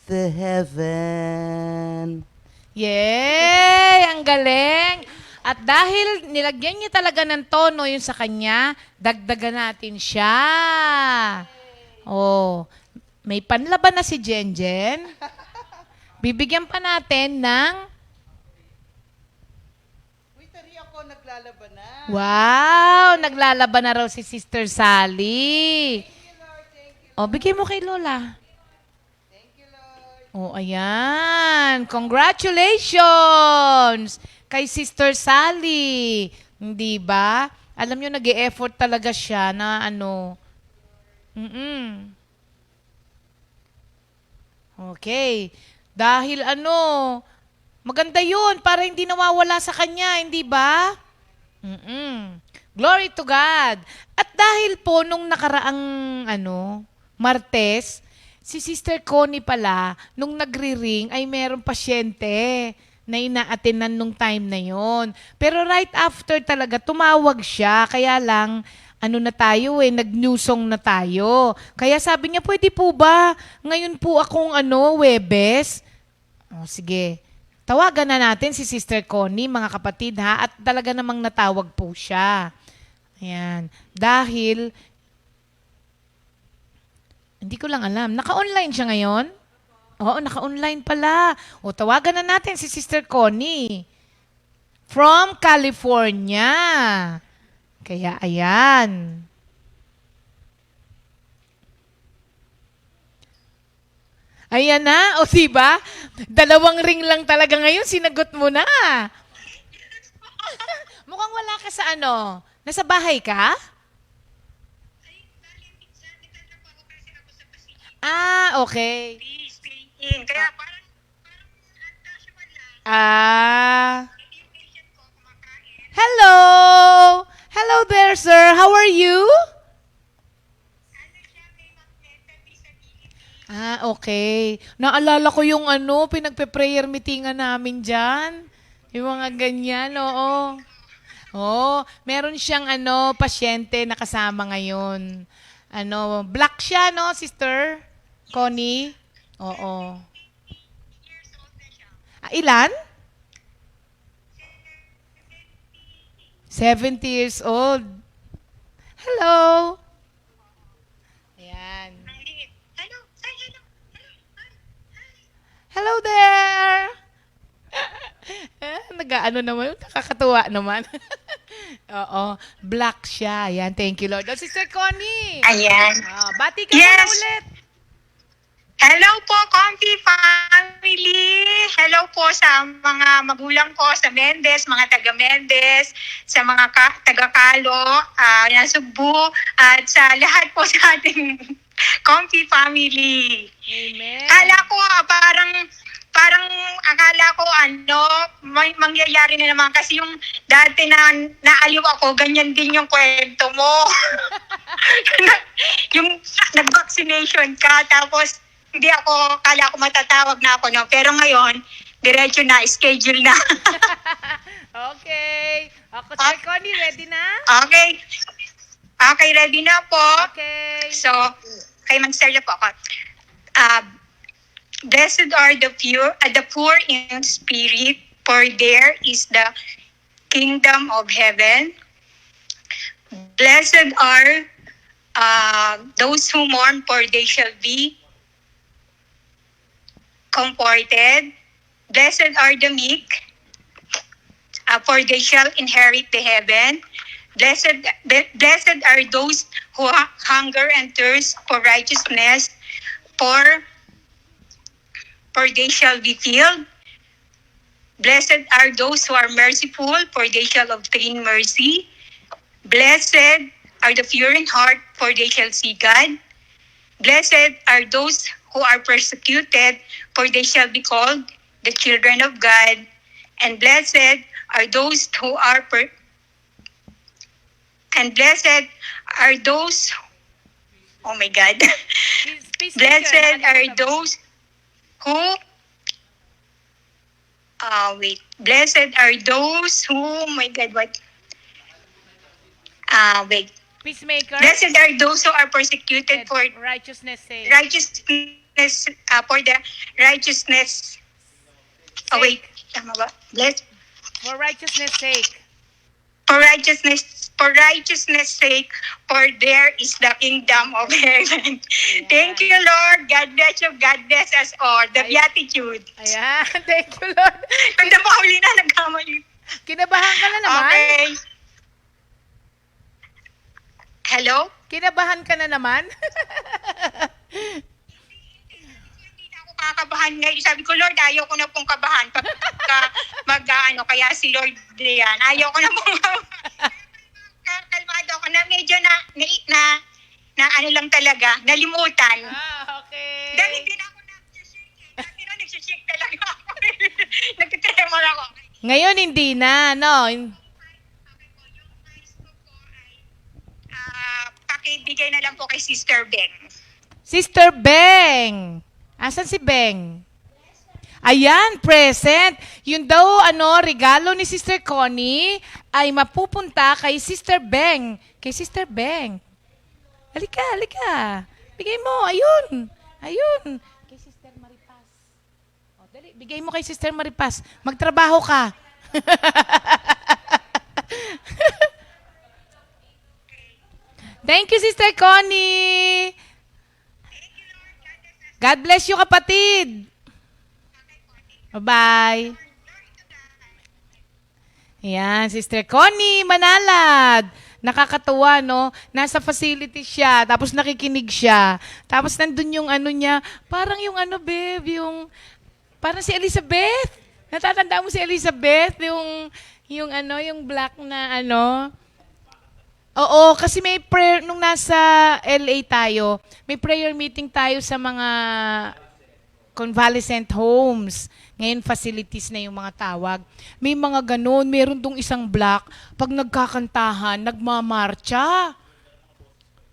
the heaven. Yay! Ang galing! At dahil nilagyan niya talaga ng tono yun sa kanya, dagdagan natin siya. Oh, may panlaban na si Jenjen. Bibigyan pa natin ng... Wait, ako naglalaban na. Wow! Naglalaban na raw si Sister Sally. Oh, bigay mo kay Lola. Oh, ayan. Congratulations kay Sister Sally. Hindi ba? Alam nyo, nag-e-effort talaga siya na ano. Okay. Dahil ano, maganda yun para hindi nawawala sa kanya, hindi ba? Glory to God. At dahil po nung nakaraang Martes, si Sister Connie pala, nung nagri-ring, ay meron pasyente na ina-attenan nung time na yon. Pero right after talaga, tumawag siya. Kaya lang, na tayo nag-newsong na tayo. Kaya sabi niya, pwede po ba? Ngayon po akong Webes. O, sige. Tawagan na natin si Sister Connie, mga kapatid ha. At talaga namang natawag po siya. Ayan. Dahil... Hindi ko lang alam. Naka-online siya ngayon? Oo, naka-online pala. O, tawagan na natin si Sister Connie. From California. Kaya, ayan. Ayan na. O, diba? 2 ring lang talaga ngayon. Sinagot mo na. Mukhang wala ka sa Nasa bahay ka? Ah, okay. Kaya parang casual lang. Ah. Yung patient ko kumakain. Hello! Hello there, sir. How are you? Ano siya, may mental disability. Ah, okay. Naalala ko yung pinagpe-prayer meetingan namin dyan. Yung mga ganyan, oo. Oo, meron siyang pasyente na kasama ngayon. Black siya, no, Sister Connie? Oo. Years old na siya. Ah, ilan? 70 years old. Hello. Ayan. Ang liit. Hello. Say hello. Hello. Hi. Hi. Hello there! Nag-ano naman, nakakatuwa naman. Oo, black siya. Yan, thank you, Lord. Oh, Sister Connie! Ayan. Bati ka muna Yes. ulit. Hello po, Comfy Family! Hello po sa mga magulang ko sa Mendez, mga taga Mendez, sa mga taga Kalo, na Cebu, at sa lahat po sa ating Comfy Family. Amen. Akala ko parang akala ko may mangyayari na naman kasi yung dati na naaliw ako, ganyan din yung kwento mo. Yung nag-vaccination ka, tapos hindi ako, akala ko matatawag na ako, no? Pero ngayon, diretso na, schedule na. Okay. Ako, Sister Connie, ready na? Okay. Okay, ready na po. Okay. So, kay mag-start na po ako. Blessed are the poor in spirit, for there is the kingdom of heaven. Blessed are those who mourn, for they shall be comforted. Blessed are the meek, for they shall inherit the heaven. Blessed are those who hunger and thirst for righteousness, for they shall be filled. Blessed are those who are merciful, for they shall obtain mercy. Blessed are the pure in heart, for they shall see God. Blessed are those who are persecuted, for they shall be called the children of God. And blessed are those who are oh my God. Blessed are those who blessed are those who, oh my God, what? Peacemaker. Blessed are those who are persecuted for righteousness sake. righteousness, for the righteousness. Oh wait, tama ba? Blessed For righteousness sake. for righteousness sake, for there is the kingdom of heaven. Thank you, Lord. God bless you. God bless us all. The beatitude. Ayan, thank you, Lord. Pag napahuli na, nagkamali. Kinabahan ka na naman? Okay. Hello? Kinabahan ka na naman? Hindi na ako kakabahan ngayon. Sabi ko, Lord, ayaw ko na pong kabahan. Kaya si Lord yan. Ayaw ko na pong kalmado ako na medyo na ano lang talaga, nalimutan. Okay. Dahil hindi na ako nag-shake. Dati na nag-shake talaga ako. Nagtitremor ako. Ngayon hindi na, no? Okay po, yung nice ko po ay pakibigay na lang po kay Sister Ben. Sister Beng. Asan si Beng? Ayan, present. Yun daw, regalo ni Sister Connie ay mapupunta kay Sister Beng. Kay Sister Beng. Halika, halika. Bigay mo, ayun. Ayun. Kay Sister Maripas. O, dali, bigay mo kay Sister Maripas. Magtrabaho ka. Thank you, Sister Connie. God bless you, kapatid. Bye-bye. Ayan, Sister Connie Manalad. Nakakatuwa, no? Nasa facility siya, tapos nakikinig siya. Tapos nandun yung niya, parang yung babe, parang si Elizabeth. Natatanda mo si Elizabeth? Yung black na Oo, kasi may prayer, nung nasa LA tayo, may prayer meeting tayo sa mga convalescent homes. Ngayon, facilities na yung mga tawag. May mga ganun. Meron dong isang black, pag nagkakantahan, nagmamarcha.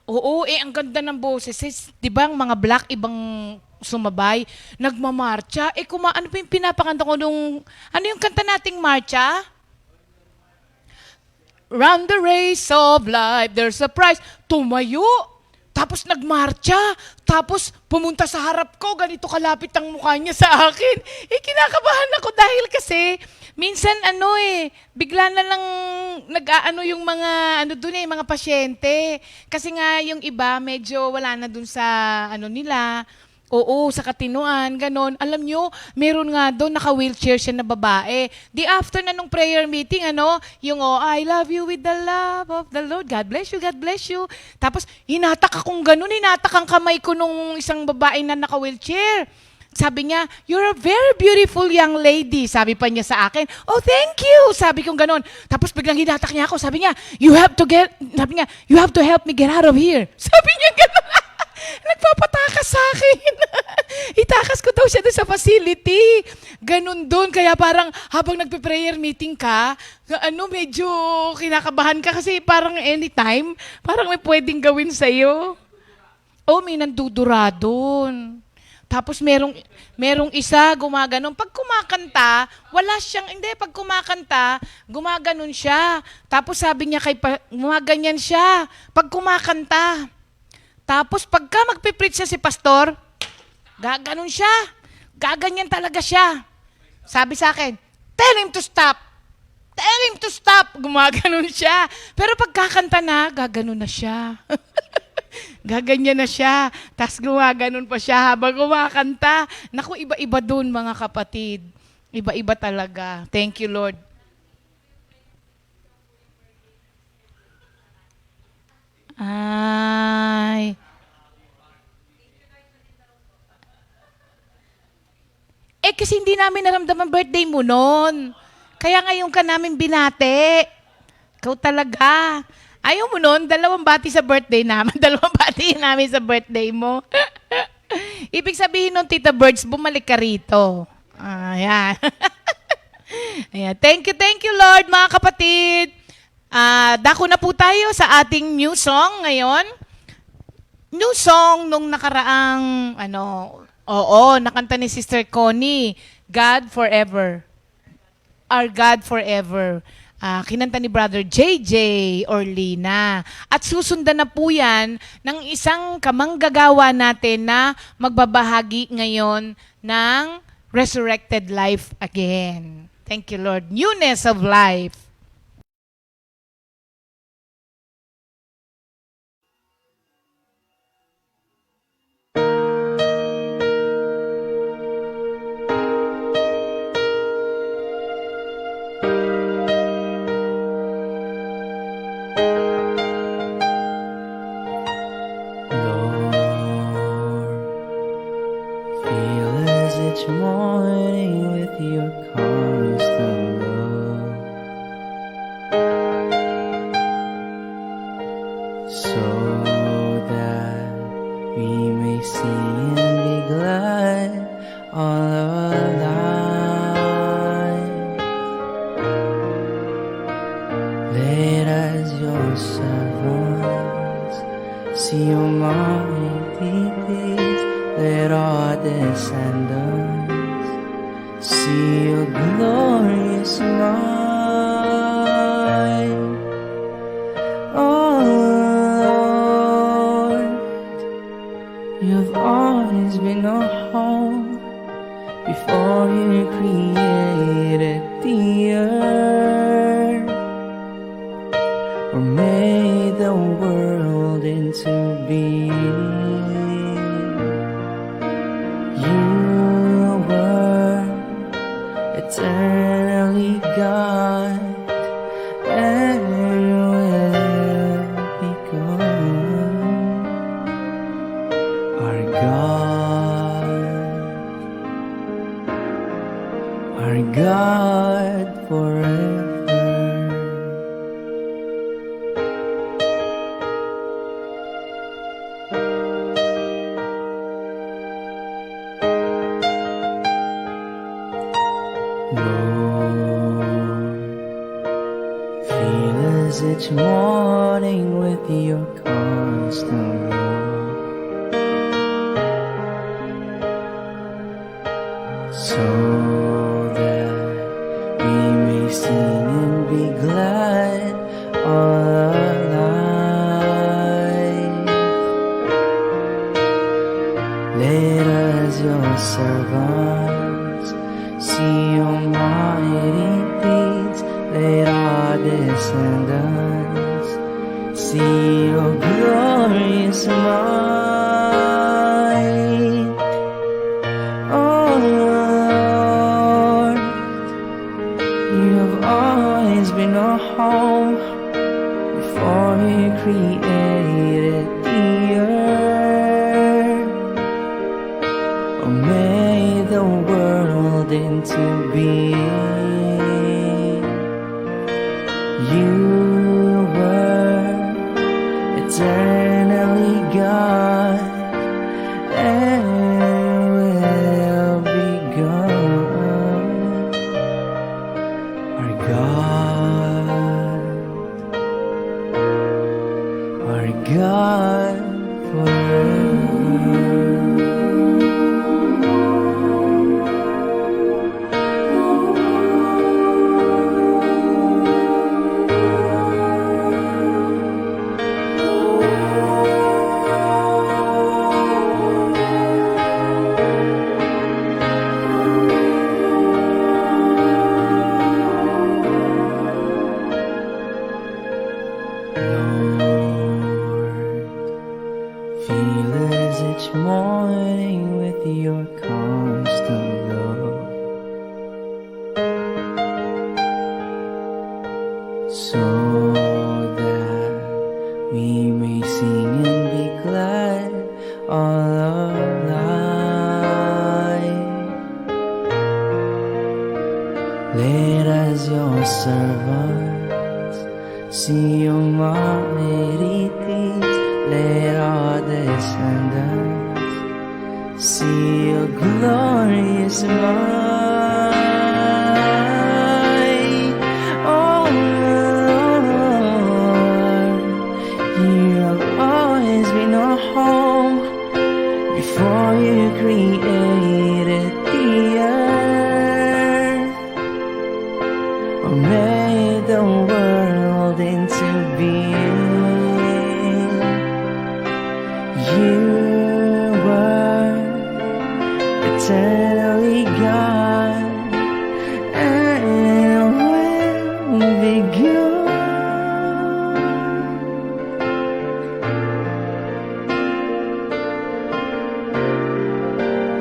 Oo, ang ganda ng boses. Di ba, ang mga black, ibang sumabay, nagmamarcha. Ano pa yung pinapakanta ko nung, ano yung kanta nating marcha? Round the race of life, there's a prize. Tumayo. Tapos nagmarcha. Tapos pumunta sa harap ko. Ganito kalapit ang mukha niya sa akin. Kinakabahan ako dahil kasi minsan bigla na lang nag-aano yung mga mga pasyente. Kasi nga yung iba medyo wala na dun sa nila. Oo, sa Katinuan, ganon. Alam nyo, meron nga doon, naka-wheelchair siya na babae. Di after na nung prayer meeting, yung I love you with the love of the Lord. God bless you, God bless you. Tapos, hinatak akong ganon, hinatak ang kamay ko nung isang babae na naka-wheelchair. Sabi niya, you're a very beautiful young lady. Sabi pa niya sa akin, oh, thank you. Sabi kong ganon. Tapos biglang hinatak niya ako. Sabi niya, you have to help me get out of here. Sabi niya ganon. Nagpapatakas sa akin. Itakas ko daw siya doon sa facility. Ganun doon. Kaya parang habang nagpe-prayer meeting ka, medyo kinakabahan ka kasi parang anytime, parang may pwedeng gawin sa'yo. Oh, may nandudura doon. Tapos merong isa gumaganon. Pag kumakanta, pag kumakanta, gumaganon siya. Tapos sabi niya gumaganyan siya. Pag kumakanta. Tapos pagka magpipreach siya si pastor, gaganon siya. Gaganyan talaga siya. Sabi sa akin, tell him to stop. Tell him to stop. Gumaganon siya. Pero pagkakanta na, gaganon na siya. Gaganyan na siya. Tapos gumaganon pa siya habang kumakanta. Naku, iba-iba dun mga kapatid. Iba-iba talaga. Thank you, Lord. Ay. Kasi hindi namin naramdaman birthday mo noon. Kaya ngayon ka namin binate. Ikaw talaga. Ayaw mo noon, 2 bati sa birthday namin. 2 bati namin sa birthday mo. Ibig sabihin nun, Tita Birds, bumalik ka rito. Ayan. Ayan. Thank you, Lord, mga kapatid. Dako na po tayo sa ating new song ngayon. New song nung nakaraang, nakanta ni Sister Connie, God Forever. Our God Forever. Kinanta ni Brother JJ Orlina. At susundan na po yan ng isang kamanggagawa natin na magbabahagi ngayon ng resurrected life again. Thank you, Lord. Newness of life. Fill as each morning with your constant love, so that we may see and be glad all our life. Let us your servants see your mighty deeds. Let our descendants see your glorious might. Oh Lord, you've always been our home before you created the earth or made the world into being. Eternally God, and will be good. Our God forever. Lord, fill us each morning with your constant love, so that we may sing and be glad all our life. Let us your servants see your mighty deeds. Let our descendants see your glorious might. before He created the earth, or made the world into being. You were eternally God and will be God. Our God forever. Fill us each morning with your constant love, so that we may sing and be glad all our life. Let us, your servants, see your mighty deeds. Let our descendants see your glorious might. Oh Lord, you have always been our home before you created the earth, or made the world into being. You were eternally God and will be good.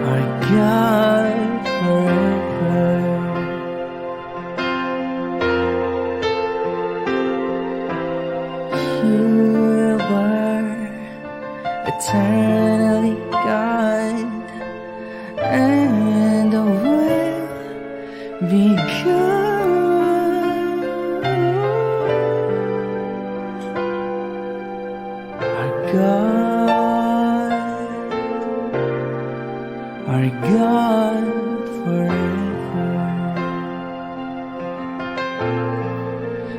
Our God forever. You were eternally God and will be good. Our God forever.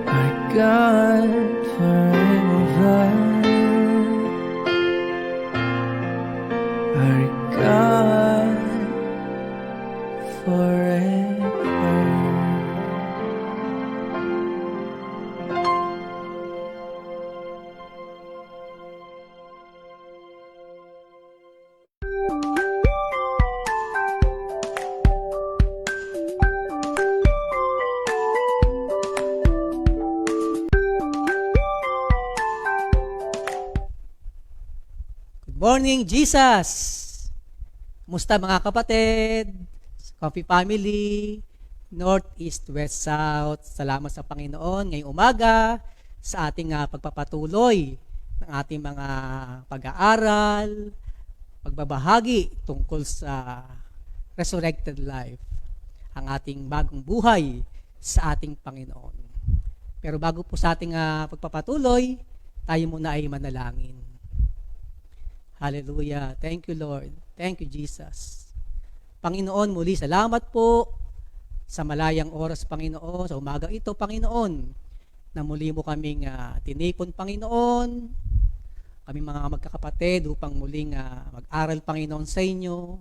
Our God forever. Our God forever. Good morning, Jesus! Kumusta mga kapatid? Coffee family, North, East, West, South. Salamat sa Panginoon ngayong umaga sa ating pagpapatuloy ng ating mga pag-aaral, pagbabahagi tungkol sa resurrected life, ang ating bagong buhay sa ating Panginoon. Pero bago po sa ating pagpapatuloy, tayo muna ay manalangin. Hallelujah. Thank you, Lord. Thank you, Jesus. Panginoon, muli salamat po sa malayang oras, Panginoon, sa umaga ito, Panginoon, na muli mo kaming tinipon, Panginoon, kami mga magkakapatid upang muling mag-aral, Panginoon, sa inyo,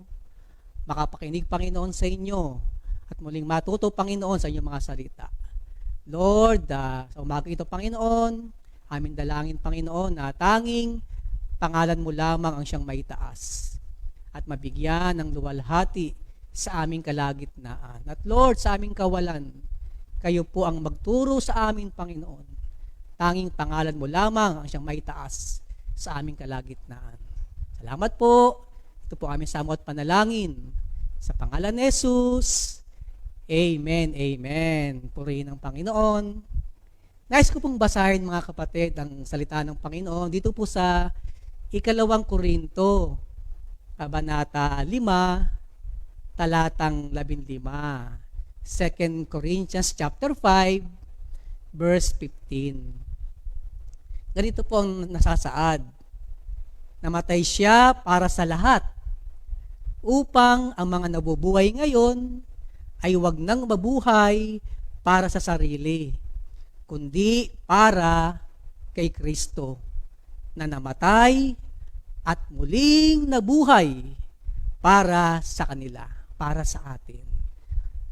makapakinig, Panginoon, sa inyo, at muling matuto, Panginoon, sa inyong mga salita. Lord, sa umaga ito, Panginoon, aming dalangin, Panginoon, na tanging pangalan mo lamang ang siyang maitaas at mabigyan ng luwalhati sa aming kalagitnaan. At Lord, sa aming kawalan, kayo po ang magturo sa amin, Panginoon. Tanging pangalan mo lamang ang siyang maitaas sa aming kalagitnaan. Salamat po. Ito po aming samo at panalangin. Sa pangalan ni Jesus, Amen, Amen. Purihin ang Panginoon. Nais ko pong basahin mga kapatid ang salita ng Panginoon dito po sa 2 Korinto, Kabanata 5, talatang 15. 2 Corinthians chapter 5, verse 15. Ganito po ang nasasaad. Namatay siya para sa lahat, upang ang mga nabubuhay ngayon ay huwag nang mabuhay para sa sarili, kundi para kay Kristo, na namatay at muling nabuhay para sa kanila, para sa atin.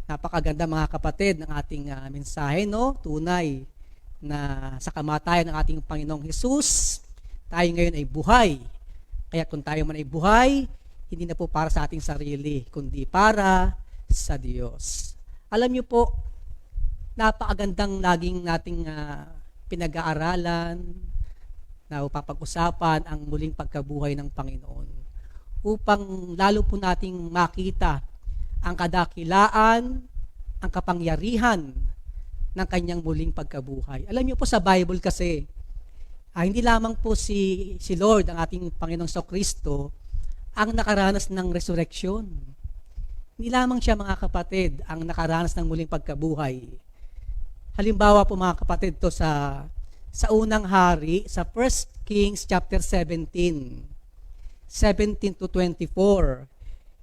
Napakaganda mga kapatid ng ating mensahe, no? Tunay na sa kamatayan ng ating Panginoong Hesus, tayo ngayon ay buhay. Kaya kung tayo man ay buhay, hindi na po para sa ating sarili, kundi para sa Diyos. Alam niyo po, napakagandang laging nating pinag-aaralan na upapag-usapan ang muling pagkabuhay ng Panginoon upang lalo po nating makita ang kadakilaan, ang kapangyarihan ng kanyang muling pagkabuhay. Alam niyo po sa Bible kasi, hindi lamang po si Lord, ang ating Panginoong Kristo, ang nakaranas ng resurrection. Hindi lamang siya mga kapatid ang nakaranas ng muling pagkabuhay. Halimbawa po mga kapatid to sa unang hari, sa 1 Kings chapter 17 to 24.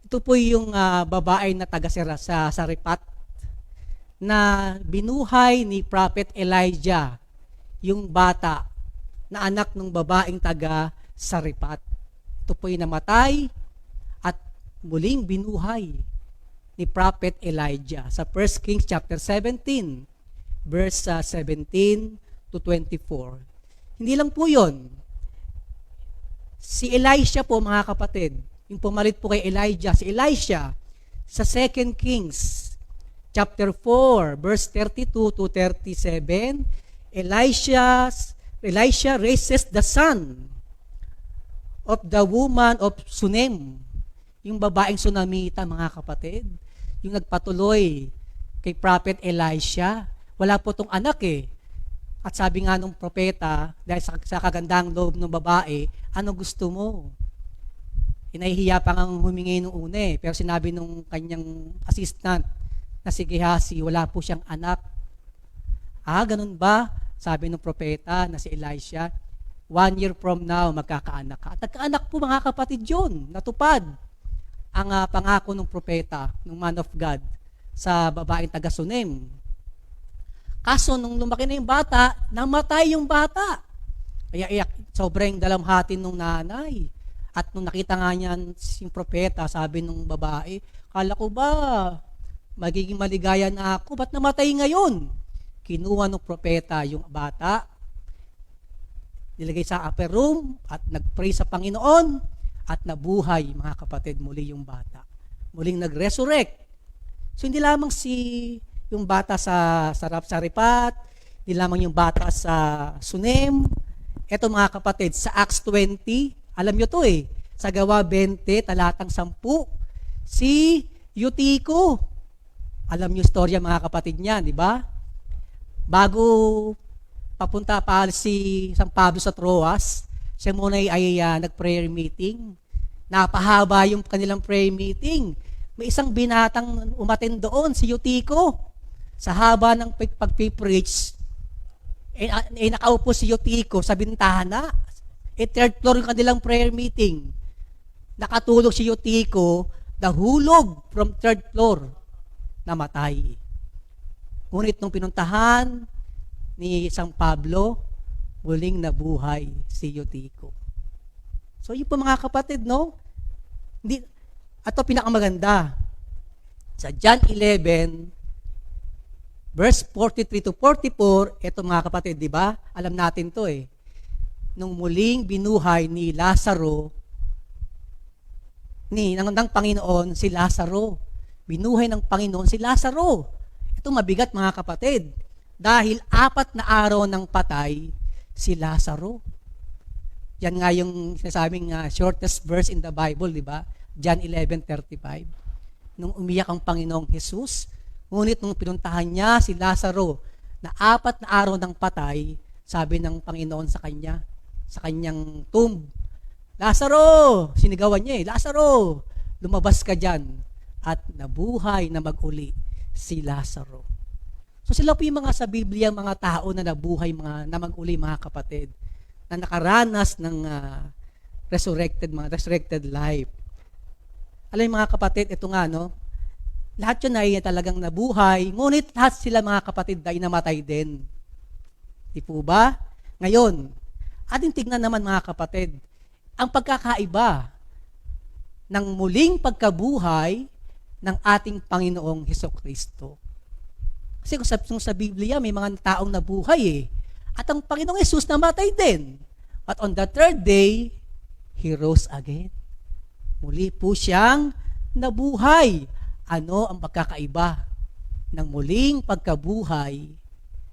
Ito po yung babae na taga sa Sareptat na binuhay ni Prophet Elijah, yung bata na anak ng babaeng taga Sareptat. Ito po yung namatay at muling binuhay ni Prophet Elijah sa 1 Kings chapter 17 verse 17 to 24. Hindi lang po yun. Si Elisha po mga kapatid, yung pumalit po kay Elijah, si Elisha sa 2 Kings chapter 4 verse 32 to 37, Elisha raises the son of the woman of Sunem, yung babaeng Sunamita mga kapatid, yung nagpatuloy kay Prophet Elisha. Wala po tong anak eh. At sabi nga nung propeta, dahil sa kagandang loob ng babae, ano gusto mo? Hinahihiya pa nga humingi nung una eh. Pero sinabi nung kanyang assistant na si Gehazi, wala po siyang anak. Ganun ba? Sabi nung propeta na si Elisha, 1 year from now, magkakaanak ka. At nagkaanak po mga kapatid yun, natupad ang pangako ng propeta, ng man of God, sa babaeng taga Sunem. Kaso nung lumaki na yung bata, namatay yung bata. Kaya sobrang dalamhatin nung nanay. At nung nakita nga niyan yung propeta, sabi nung babae, kala ko ba magiging maligaya na ako? Ba't namatay ngayon? Kinuha ng propeta yung bata, nilagay sa upper room at nag-pray sa Panginoon at nabuhay mga kapatid muli yung bata. Muling nag-resurrect. So hindi lamang yung bata sa Sareptat, hindi lamang yung bata sa Sunem. Ito mga kapatid, sa Acts 20, alam nyo to eh, sa Gawa 20, talatang 10, si Eutico. Alam nyo istorya mga kapatid niya, di ba? Bago papunta pa si San Pablo sa Troas, siya muna ay nag-prayer meeting. Napahaba yung kanilang prayer meeting. May isang binatang umaten doon, si Eutico. Sa haba ng pag-preach, nakaupo si Eutico sa bintana. Third floor yung kanilang prayer meeting. Nakatulog si Eutico, nahulog from third floor, namatay. Ngunit nung pinuntahan ni San Pablo, muling nabuhay si Eutico. So yun po mga kapatid, no? Ato pinakamaganda. Sa John 11, verse 43 to 44, ito mga kapatid, di ba? Alam natin to eh. Nung muling binuhay ni Lazaro, ng Panginoon si Lazaro. Binuhay ng Panginoon si Lazaro. Ito mabigat mga kapatid. Dahil 4 na araw ng patay si Lazaro. Yan nga yung sinasabing shortest verse in the Bible, di ba? John 11:35. Nung umiyak ang Panginoong Hesus, ngunit nung pinuntahan niya si Lazaro na 4 na araw ng patay, sabi ng Panginoon sa kanya, sa kanyang tomb, Lazaro! Sinigawan niya Lazaro! Lumabas ka dyan. At nabuhay na mag-uli si Lazaro. So sila po yung mga sa Biblia, mga tao na nabuhay, na mag-uli, mga kapatid, na nakaranas ng resurrected life. Alam mga kapatid, ito nga, no? Lahat yun ay talagang nabuhay, ngunit lahat sila, mga kapatid, ay namatay din. Di po ba? Ngayon, ating tignan naman, mga kapatid, ang pagkakaiba ng muling pagkabuhay ng ating Panginoong Hesukristo. Kasi kung sa Biblia, may mga taong nabuhay At ang Panginoong Yesus namatay din. But on the third day, He rose again. Muli po siyang nabuhay. Ano ang pagkakaiba ng muling pagkabuhay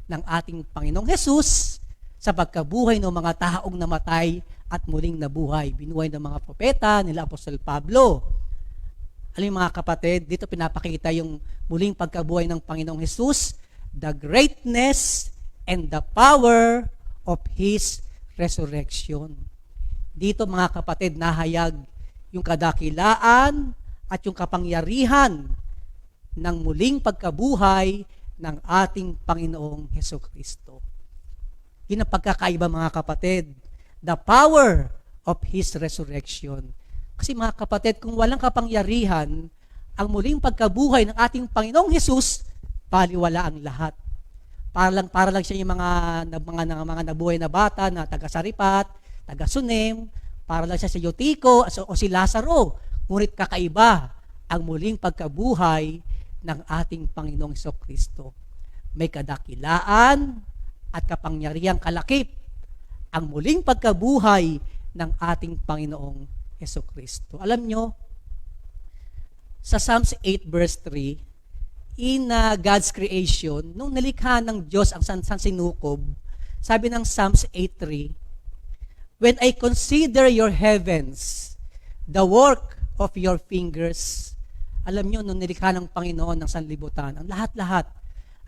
ng ating Panginoong Hesus sa pagkabuhay ng mga taong namatay at muling nabuhay? Binuhay ng mga propeta, nila Apostol Pablo. Alam mga kapatid, dito pinapakita yung muling pagkabuhay ng Panginoong Hesus, the greatness and the power of His resurrection. Dito mga kapatid, nahayag yung kadakilaan at yung kapangyarihan ng muling pagkabuhay ng ating Panginoong Hesukristo. Yun ang pagkakaiba mga kapatid, the power of His resurrection. Kasi mga kapatid, kung walang kapangyarihan, ang muling pagkabuhay ng ating Panginoong Hesus, baliwala ang lahat. Para lang siya yung mga nabuhay na bata na taga-Saripat, taga-Sunem, para lang siya si Eutico o si Lazaro. Ngunit kakaiba ang muling pagkabuhay ng ating Panginoong Hesukristo. May kadakilaan at kapangyarihang kalakip ang muling pagkabuhay ng ating Panginoong Hesukristo. Alam nyo, sa Psalms 8 verse 3, in God's creation, nung nalikha ng Diyos ang sansinukob, sabi ng Psalms 8:3, when I consider your heavens, the work of your fingers. Alam nyo, nung nilikha ng Panginoon ng sanlibutan, ang lahat-lahat,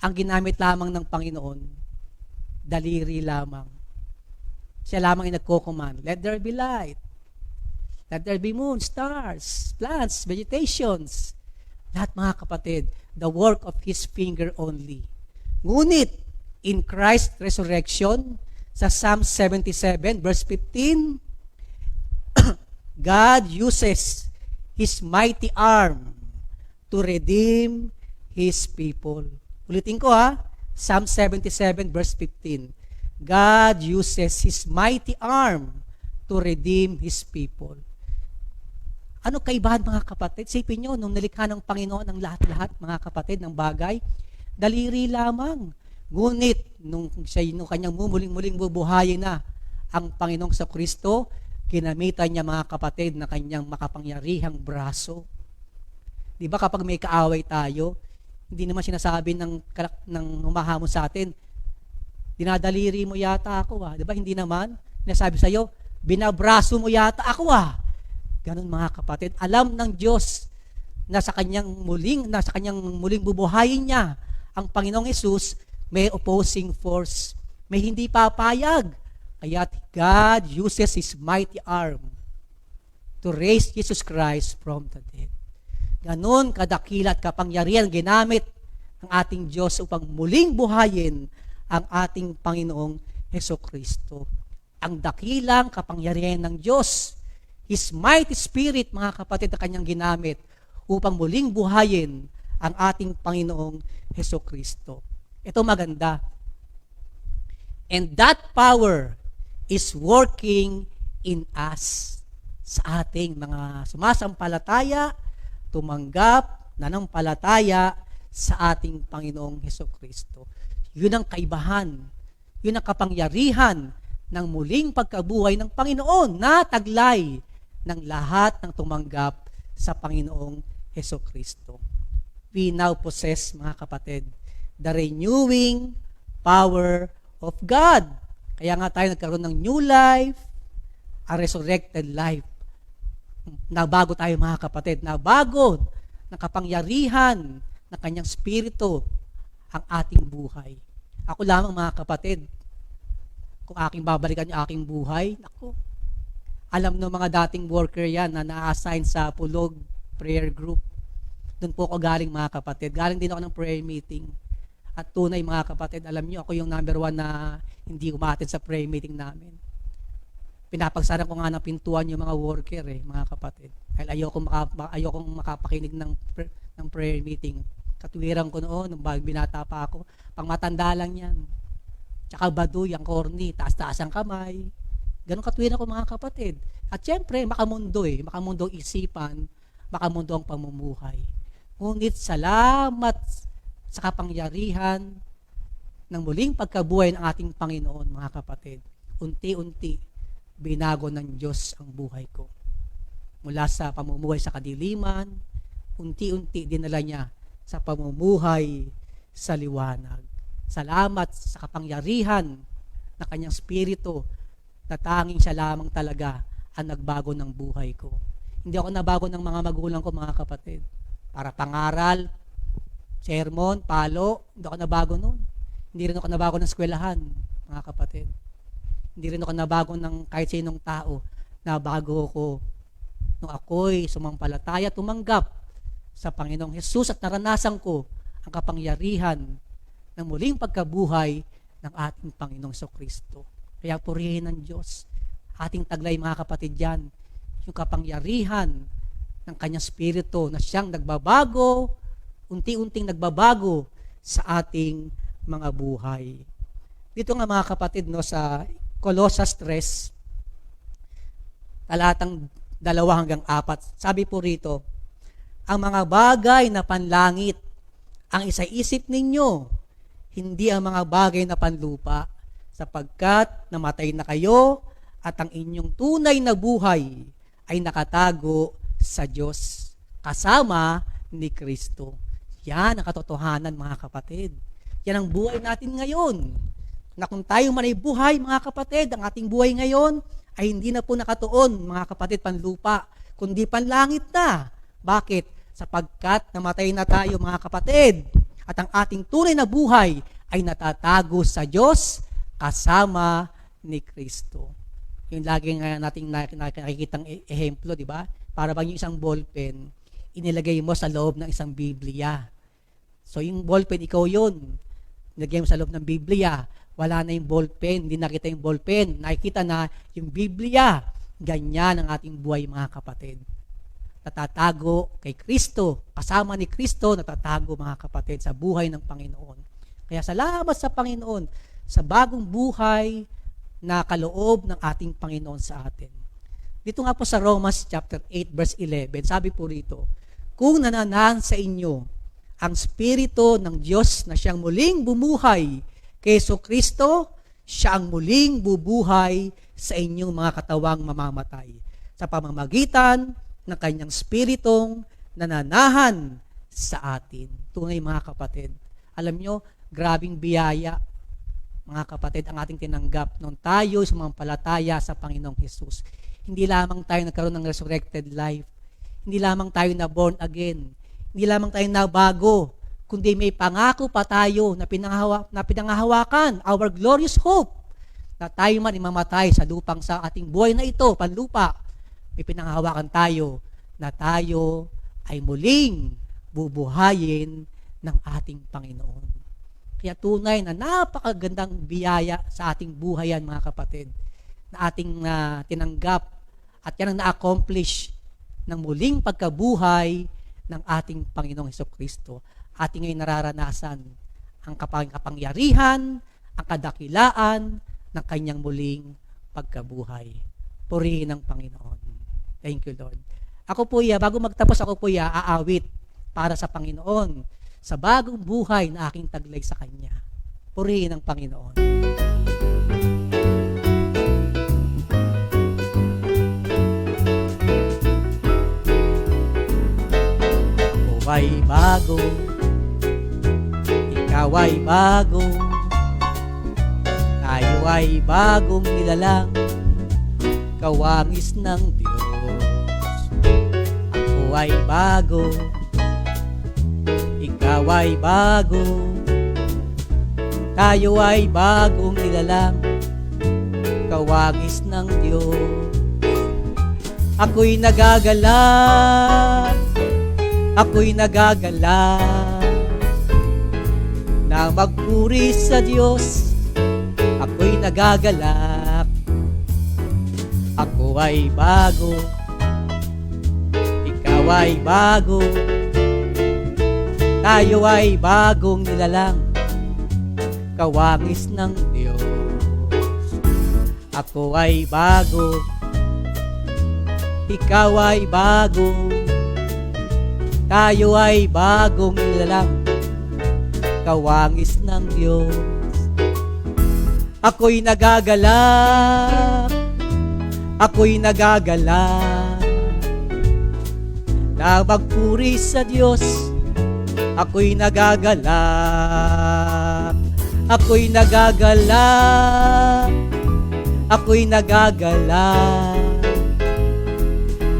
ang ginamit lamang ng Panginoon, daliri lamang. Siya lamang ang nagko-command, let there be light. Let there be moon, stars, plants, vegetations. Lahat mga kapatid, the work of His finger only. Ngunit, in Christ's resurrection, sa Psalm 77, verse 15, God uses His mighty arm to redeem His people. Ulitin ko Psalm 77, verse 15. God uses His mighty arm to redeem His people. Ano kaibahan mga kapatid? Sipin nyo, nung nalikha ng Panginoon ang lahat-lahat, mga kapatid, ng bagay, daliri lamang. Ngunit, nung kanyang muling bubuhayin na ang Panginoong Kristo, ginamitan niya mga kapatid na kanyang makapangyarihang braso. Di ba kapag may kaaway tayo, hindi naman sinasabi ng humahamon sa atin, dinadaliri mo yata ako Di ba? Hindi naman. Sinasabi sa'yo, binabraso mo yata ako Ganon mga kapatid. Alam ng Diyos na sa kanyang muling bubuhayin niya ang Panginoong Hesus, may opposing force. May hindi papayag. Kaya God uses His mighty arm to raise Jesus Christ from the dead. Ganon kadakila at kapangyarihan ginamit ng ating Diyos upang muling buhayin ang ating Panginoong Hesukristo. Ang dakilang kapangyarihan ng Diyos, His mighty spirit, mga kapatid, na kanyang ginamit upang muling buhayin ang ating Panginoong Hesukristo. Ito maganda. And that power is working in us, sa ating mga sumasampalataya, tumanggap, nanampalataya sa ating Panginoong Hesukristo. Yun ang kaibahan, yun ang kapangyarihan ng muling pagkabuhay ng Panginoon na taglay ng lahat ng tumanggap sa Panginoong Hesukristo. We now possess, mga kapatid, the renewing power of God. Kaya nga tayo nagkaroon ng new life, a resurrected life. Nabago tayo mga kapatid, nabago ng kapangyarihan ng kanyang spirito ang ating buhay. Ako lamang mga kapatid, kung aking babalikan yung aking buhay, naku, alam ng mga dating worker yan na na-assign sa Pulog prayer group. Doon po ako galing mga kapatid. Galing din ako ng prayer meeting. At tunay mga kapatid, alam niyo ako yung number 1 na hindi umatid sa prayer meeting namin. Pinapagsaran ko nga ng pintuan yung mga worker mga kapatid. Dahil ayokong makapakinig ng prayer meeting. Katwiran ko noon, nung binata pa ako, pang matanda lang yan. Tsaka baduy, ang corny, taas-taas ang kamay. Ganun katwiran ko mga kapatid. At syempre, makamundo makamundo ang isipan, makamundo ang pamumuhay. Ngunit salamat sa kapangyarihan ng muling pagkabuhay ng ating Panginoon, mga kapatid. Unti-unti, binago ng Diyos ang buhay ko. Mula sa pamumuhay sa kadiliman, unti-unti dinala niya sa pamumuhay sa liwanag. Salamat sa kapangyarihan ng kanyang spirito na tanging siya lamang talaga ang nagbago ng buhay ko. Hindi ako nabago ng mga magulang ko, mga kapatid. Para pangaral, sermon, palo, hindi ako nabago noon. Hindi rin ako nabago ng eskwelahan, mga kapatid. Hindi rin ako nabago ng kahit sinong tao. Nabago ko nung ako'y sumampalataya, tumanggap sa Panginoong Hesus at naranasan ko ang kapangyarihan ng muling pagkabuhay ng ating Panginoong Kristo. Kaya purihin ng Diyos. Ating taglay mga kapatid yan, yung kapangyarihan ng kanyang spirito na siyang nagbabago, unti-unting nagbabago sa ating mga buhay. Dito nga mga kapatid, sa Colossus 3, talatang 2 hanggang 4, sabi po rito, ang mga bagay na panlangit, ang isaisip ninyo, hindi ang mga bagay na panlupa, sapagkat namatay na kayo at ang inyong tunay na buhay ay nakatago sa Diyos kasama ni Kristo. Yan ang katotohanan mga kapatid. Yan ang buhay natin ngayon. Na kung tayo man ay buhay mga kapatid, ang ating buhay ngayon ay hindi na po nakatuon mga kapatid panlupa, kundi panlangit na. Bakit? Sapagkat namatay na tayo mga kapatid at ang ating tunay na buhay ay natatago sa Diyos kasama ni Kristo. Yung lagi nga nating nakikitang ehemplo, di ba? Para bang yung isang ballpen, inilagay mo sa loob ng isang Biblia. So yung ballpen, ikaw yun. Nilagay mo sa loob ng Biblia. Wala na yung ballpen, hindi nakita yung ballpen. Nakikita na yung Biblia. Ganyan ang ating buhay mga kapatid. Natatago kay Kristo, kasama ni Kristo, natatago mga kapatid sa buhay ng Panginoon. Kaya salamat sa Panginoon sa bagong buhay na kaloob ng ating Panginoon sa atin. Dito nga po sa Romans chapter 8 verse 11, sabi po rito, kung nananahan sa inyo ang Espiritu ng Diyos na siyang muling bumuhay kay Kristo, siya ang muling bubuhay sa inyong mga katawang mamamatay sa pamamagitan ng kanyang Spiritong nananahan sa atin. Tunay mga kapatid. Alam nyo, grabing biyaya, mga kapatid, ang ating tinanggap nung tayo sumampalataya sa Panginoong Hesus. Hindi lamang tayo nagkaroon ng resurrected life. Hindi lamang tayo na born again. Hindi lamang tayo na bago, kundi may pangako pa tayo na pinangahawakan, our glorious hope, na tayo man imamatay sa lupang sa ating buhay na ito, panlupa. May pinangahawakan tayo na tayo ay muling bubuhayin ng ating Panginoon. Kaya tunay na napakagandang biyaya sa ating buhay yan, mga kapatid, na ating tinanggap at yan ang na-accomplish ng muling pagkabuhay ng ating Panginoong Hesukristo. Ating ngayon nararanasan ang kapangyarihan, ang kadakilaan ng kanyang muling pagkabuhay. Purihin ng Panginoon. Thank you, Lord. Ako po bago magtapos ako po aawit para sa Panginoon sa bagong buhay na aking taglay sa Kanya. Purihin ang Panginoon. Ako ay bago, ikaw ay bago, tayo ay bagong nilalang, kawangis ng Diyos. Ako ay bago, ikaw ay bago, Tayo ay bagong nilalang, kawangis ng Diyos. Ako'y nagagalak, ako'y nagagalak, na magpuri sa Diyos. Ako'y nagagalak, ako ay bago, ikaw ay bago, tayo ay bagong nilalang, kawangis ng Diyos. Ako ay bago, ikaw ay bago, tayo ay bagong nilalang, kawangis ng Diyos. Ako'y nagagalak, ako'y nagagalak, na magpuri sa Diyos. Ako'y nagagalak, ako'y nagagalak, ako'y nagagalak,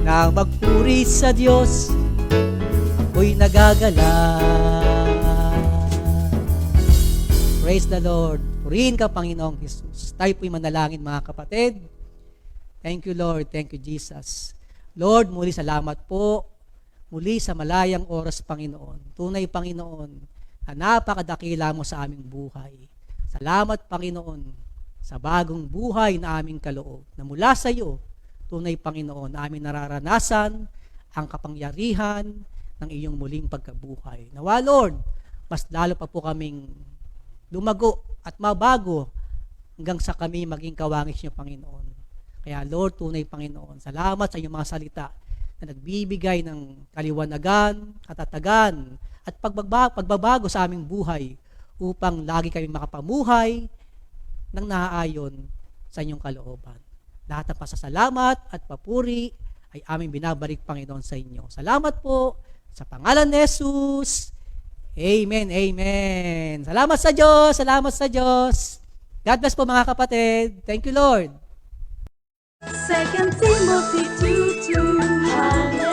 na magpuri sa Diyos. Ako'y nagagalak. Praise the Lord. Purihin ka, Panginoong Jesus. Tayo po'y manalangin, mga kapatid. Thank you, Lord. Thank you, Jesus. Lord, muli salamat po. Muli sa malayang oras, Panginoon. Tunay, Panginoon, na napakadakila mo sa aming buhay. Salamat, Panginoon, sa bagong buhay na aming kaloob, na mula sa iyo, tunay, Panginoon, na aming nararanasan ang kapangyarihan ng iyong muling pagkabuhay. Nawa, Lord, mas lalo pa po kaming lumago at mabago hanggang sa kami maging kawangis niyo, Panginoon. Kaya, Lord, tunay, Panginoon, salamat sa iyong mga salita na nagbibigay ng kaliwanagan, katatagan, at pagbabago sa aming buhay upang lagi kami makapamuhay ng naaayon sa inyong kalooban. Lahat ng pasasalamat at papuri ay aming binabalik, Panginoon, sa inyo. Salamat po sa pangalan ni Jesus. Amen, amen. Salamat sa Diyos, salamat sa Diyos. God bless po, mga kapatid. Thank you, Lord. 2 Timothy 2:2. Hallelujah.